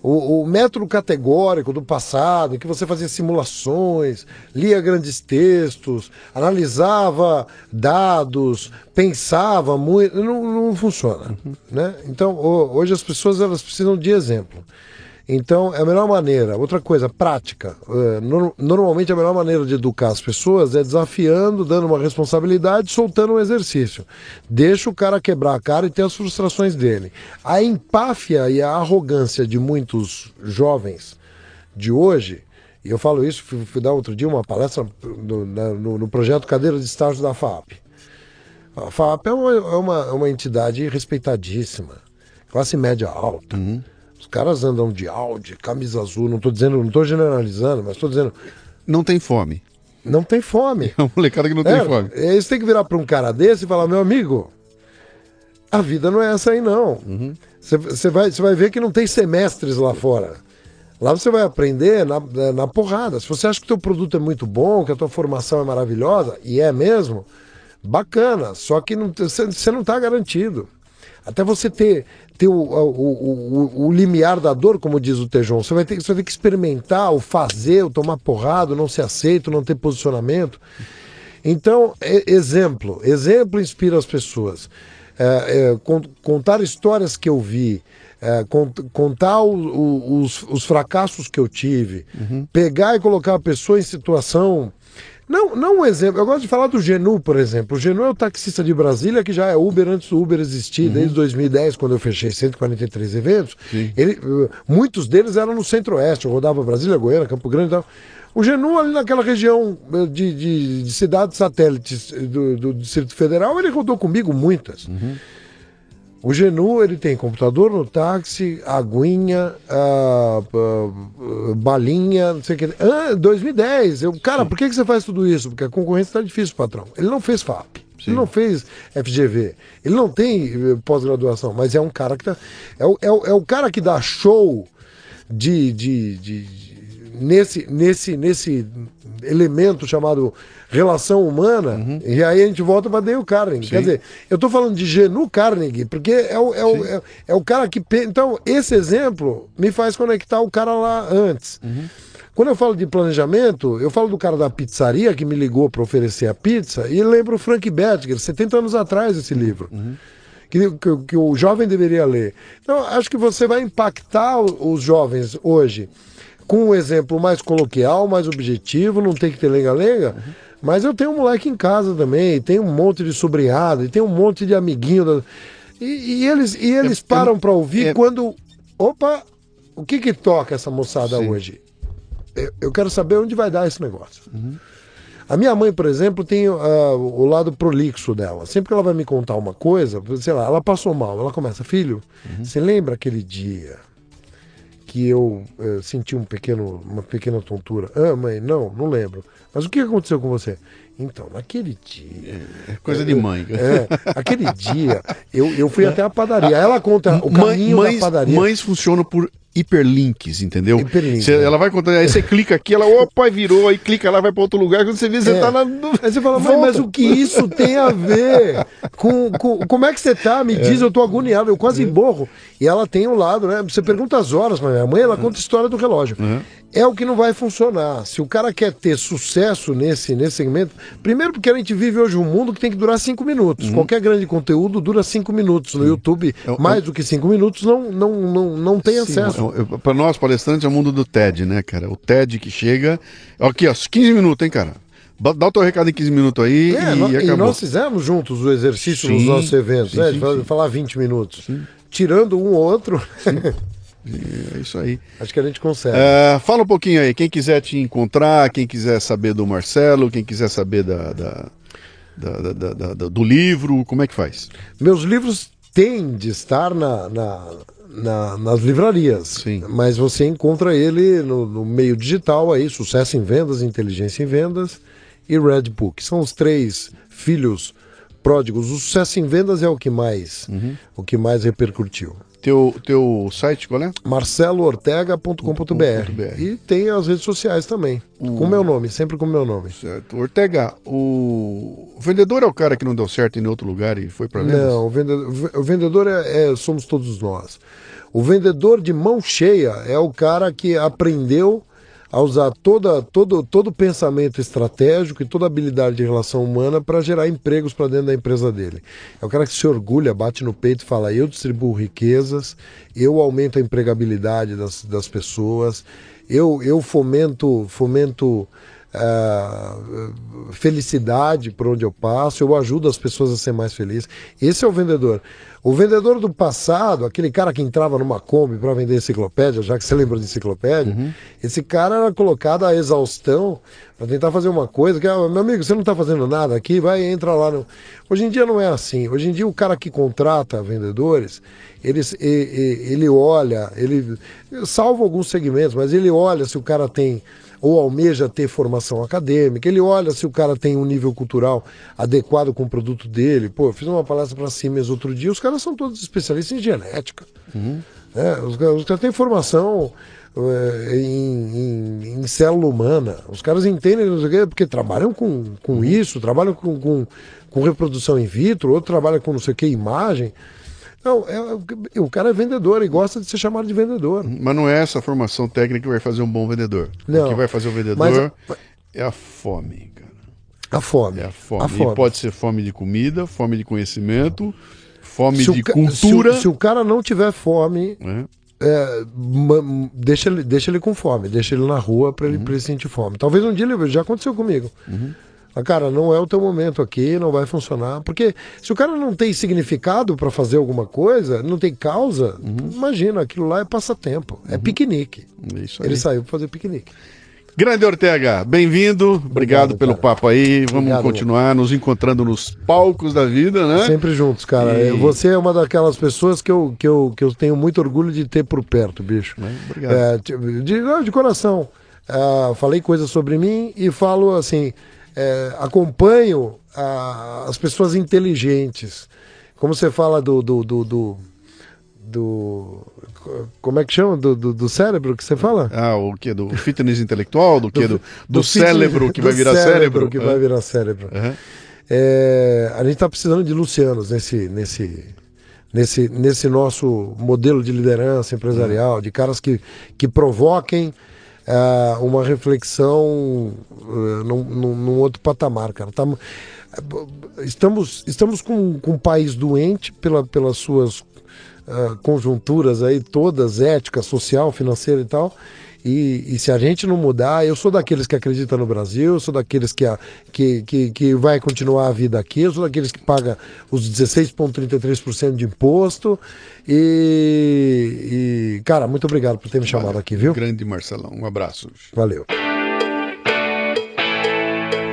O método categórico do passado, em que você fazia simulações, lia grandes textos, analisava dados, pensava muito, não funciona. Né? Então, hoje as pessoas elas precisam de exemplo. Então, é a melhor maneira. Outra coisa, prática. Normalmente, a melhor maneira de educar as pessoas é desafiando, dando uma responsabilidade, soltando um exercício. Deixa o cara quebrar a cara e ter as frustrações dele. A empáfia e a arrogância de muitos jovens de hoje, e eu falo isso, fui dar outro dia uma palestra no projeto Cadeira de Estágio da FAAP. A FAAP é uma entidade respeitadíssima, classe média alta. Os caras andam de Audi, camisa azul, não tô generalizando, mas tô dizendo... Não tem fome. Não tem fome. É uma molecada que não tem fome. Aí você tem que virar para um cara desse e falar, meu amigo, a vida não é essa aí não. Você vai ver que não tem semestres lá fora. Lá você vai aprender na porrada. Se você acha que o teu produto é muito bom, que a tua formação é maravilhosa, e é mesmo, bacana, só que você não está garantido. Até você ter o limiar da dor, como diz o Tejon, você vai ter que experimentar, o fazer, o tomar porrada, o não ser aceito, não ter posicionamento. Então, exemplo inspira as pessoas. Contar histórias que eu vi, contar os fracassos que eu tive, pegar e colocar a pessoa em situação... Não um exemplo, eu gosto de falar do Genu, por exemplo. O Genu é o taxista de Brasília, que já é Uber antes do Uber existir, desde 2010, quando eu fechei 143 eventos. Muitos deles eram no Centro-Oeste, eu rodava Brasília, Goiânia, Campo Grande e tal. O Genu, ali naquela região de cidades satélites do Distrito Federal, ele rodou comigo muitas. O Genu, ele tem computador no táxi, aguinha, balinha, não sei o que. 2010. Cara, por que você faz tudo isso? Porque a concorrência está difícil, patrão. Ele não fez FAP, ele não fez FGV, ele não tem pós-graduação, mas é um cara que tá... É o cara que dá show nesse elemento chamado relação humana, e aí a gente volta para Dale Carnegie. Quer dizer, eu estou falando de Genu Carnegie, porque é o cara que... Então, esse exemplo me faz conectar o cara lá antes. Quando eu falo de planejamento, eu falo do cara da pizzaria que me ligou para oferecer a pizza, e lembro o Frank Bettger, 70 anos atrás, esse livro. Que o jovem deveria ler. Então, acho que você vai impactar os jovens hoje com um exemplo mais coloquial, mais objetivo, não tem que ter lenga-lenga, mas eu tenho um moleque em casa também, tem um monte de sobrinhado, e tem um monte de amiguinho. E eles param para ouvir quando... Opa, o que toca essa moçada hoje? Eu quero saber onde vai dar esse negócio. A minha mãe, por exemplo, tem o lado prolixo dela. Sempre que ela vai me contar uma coisa, sei lá, ela passou mal, ela começa, filho, você lembra aquele dia que eu senti uma pequena tontura. Ah, mãe, não lembro. Mas o que aconteceu com você? Então, naquele dia... Coisa de mãe. Aquele dia, eu fui até a padaria. Ela conta o caminho da padaria. Mães funcionam por hiperlinks, entendeu? Hiperlinks, ela vai contando, aí você clica aqui, ela, opa, virou, aí clica lá, vai para outro lugar, quando você vê, você tá na... Aí você fala, mas o que isso tem a ver com como é que você tá? Me diz, eu tô agoniado, eu quase morro. E ela tem um lado, né? Você pergunta as horas pra minha mãe, ela conta a história do relógio. É o que não vai funcionar. Se o cara quer ter sucesso nesse segmento, primeiro porque a gente vive hoje um mundo que tem que durar 5 minutos. Qualquer grande conteúdo dura 5 minutos. No YouTube, mais do que 5 minutos não tem acesso. Para nós, palestrantes, é o mundo do TED, né, cara? O TED que chega... Aqui, ó, 15 minutos, hein, cara? Dá o teu recado em 15 minutos aí e acabou. E nós fizemos juntos o exercício nos nossos eventos, de falar 20 minutos. Tirando um ou outro... É isso aí. Acho que a gente consegue. Fala um pouquinho aí, quem quiser te encontrar, quem quiser saber do Marcelo, quem quiser saber do livro, como é que faz? Meus livros têm de estar nas livrarias, sim, mas você encontra ele no meio digital aí, Sucesso em Vendas, Inteligência em Vendas e Red Book. São os 3 filhos pródigos. O Sucesso em Vendas é o que mais repercutiu. Teu site qual é? marceloortega.com.br. E tem as redes sociais também. Com meu nome, sempre com meu nome. Certo. Ortega, o vendedor é o cara que não deu certo em outro lugar e foi para vendas? Não, o vendedor somos todos nós. O vendedor de mão cheia é o cara que aprendeu a usar todo o pensamento estratégico e toda a habilidade de relação humana para gerar empregos para dentro da empresa dele. É o cara que se orgulha, bate no peito e fala, eu distribuo riquezas, eu aumento a empregabilidade das pessoas, eu fomento felicidade por onde eu passo, eu ajudo as pessoas a ser mais felizes. Esse é o vendedor. O vendedor do passado, aquele cara que entrava numa Kombi para vender enciclopédia, já que você lembra de enciclopédia, esse cara era colocado à exaustão para tentar fazer uma coisa que, meu amigo, você não está fazendo nada aqui, vai, entra lá. Hoje em dia não é assim. Hoje em dia o cara que contrata vendedores, ele olha, salvo alguns segmentos, mas ele olha se o cara tem ou almeja ter formação acadêmica, ele olha se o cara tem um nível cultural adequado com o produto dele. Pô, eu fiz uma palestra para Siemens outro dia, os caras são todos especialistas em genética. Os caras têm formação em célula humana, os caras entendem, porque trabalham com isso, trabalham com reprodução in vitro, outro trabalha com não sei o que, imagem. Não, o cara é vendedor e gosta de ser chamado de vendedor. Mas não é essa formação técnica que vai fazer um bom vendedor. Não, o que vai fazer o vendedor é a fome, cara. A fome. É a fome. E pode ser fome de comida, fome de conhecimento, fome de cultura. Se o cara não tiver fome, deixa ele com fome, deixa ele na rua para ele sentir fome. Talvez um dia já aconteceu comigo. Cara, não é o teu momento aqui, não vai funcionar. Porque se o cara não tem significado para fazer alguma coisa, não tem causa, imagina, aquilo lá é passatempo, é piquenique. Isso aí. Ele saiu para fazer piquenique. Grande Ortega, bem-vindo, obrigado pelo papo aí. Vamos continuar nos encontrando nos palcos da vida, né? Sempre juntos, cara. Você é uma daquelas pessoas que eu tenho muito orgulho de ter por perto, bicho. Obrigado. De coração. Falei coisas sobre mim e falo assim... acompanho as pessoas inteligentes. Como você fala como é que chama? Do cérebro que você fala? O que? Do fitness intelectual? Do que? Do cérebro que vai virar cérebro? Que vai virar cérebro. A gente está precisando de Lucianos nesse nosso modelo de liderança empresarial, de caras que provoquem uma reflexão num outro patamar, cara. Estamos com um país doente pelas suas conjunturas aí todas, ética, social, financeira e tal. E se a gente não mudar, eu sou daqueles que acreditam no Brasil, eu sou daqueles que vai continuar a vida aqui, eu sou daqueles que paga os 16,33% de imposto. E, cara, muito obrigado por ter me chamado aqui, viu? Grande Marcelão, um abraço. Valeu.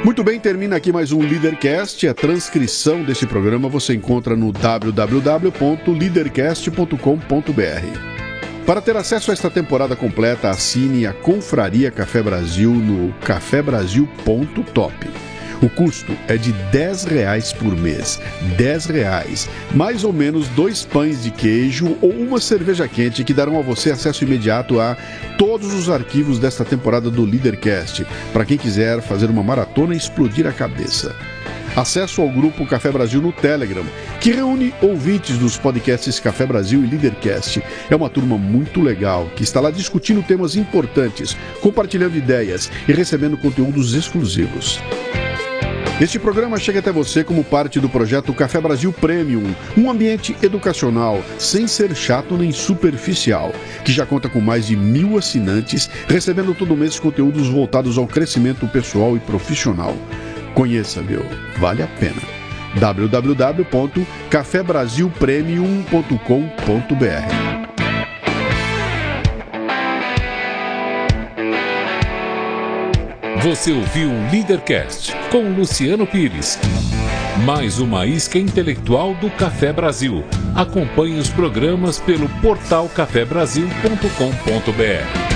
Muito bem, termina aqui mais um Leadercast. A transcrição desse programa você encontra no www.leadercast.com.br. Para ter acesso a esta temporada completa, assine a Confraria Café Brasil no cafebrasil.top. O custo é de R$10 por mês. R$10. Mais ou menos 2 pães de queijo ou uma cerveja quente que darão a você acesso imediato a todos os arquivos desta temporada do Leadercast, para quem quiser fazer uma maratona e explodir a cabeça. Acesso ao grupo Café Brasil no Telegram, que reúne ouvintes dos podcasts Café Brasil e Leadercast. É uma turma muito legal, que está lá discutindo temas importantes, compartilhando ideias e recebendo conteúdos exclusivos. Este programa chega até você como parte do projeto Café Brasil Premium, um ambiente educacional, sem ser chato nem superficial, que já conta com mais de 1.000 assinantes, recebendo todo mês conteúdos voltados ao crescimento pessoal e profissional. Conheça, meu, vale a pena. www.cafebrasilpremium.com.br. Você ouviu o Leadercast com Luciano Pires. Mais uma isca intelectual do Café Brasil. Acompanhe os programas pelo portal cafebrasil.com.br.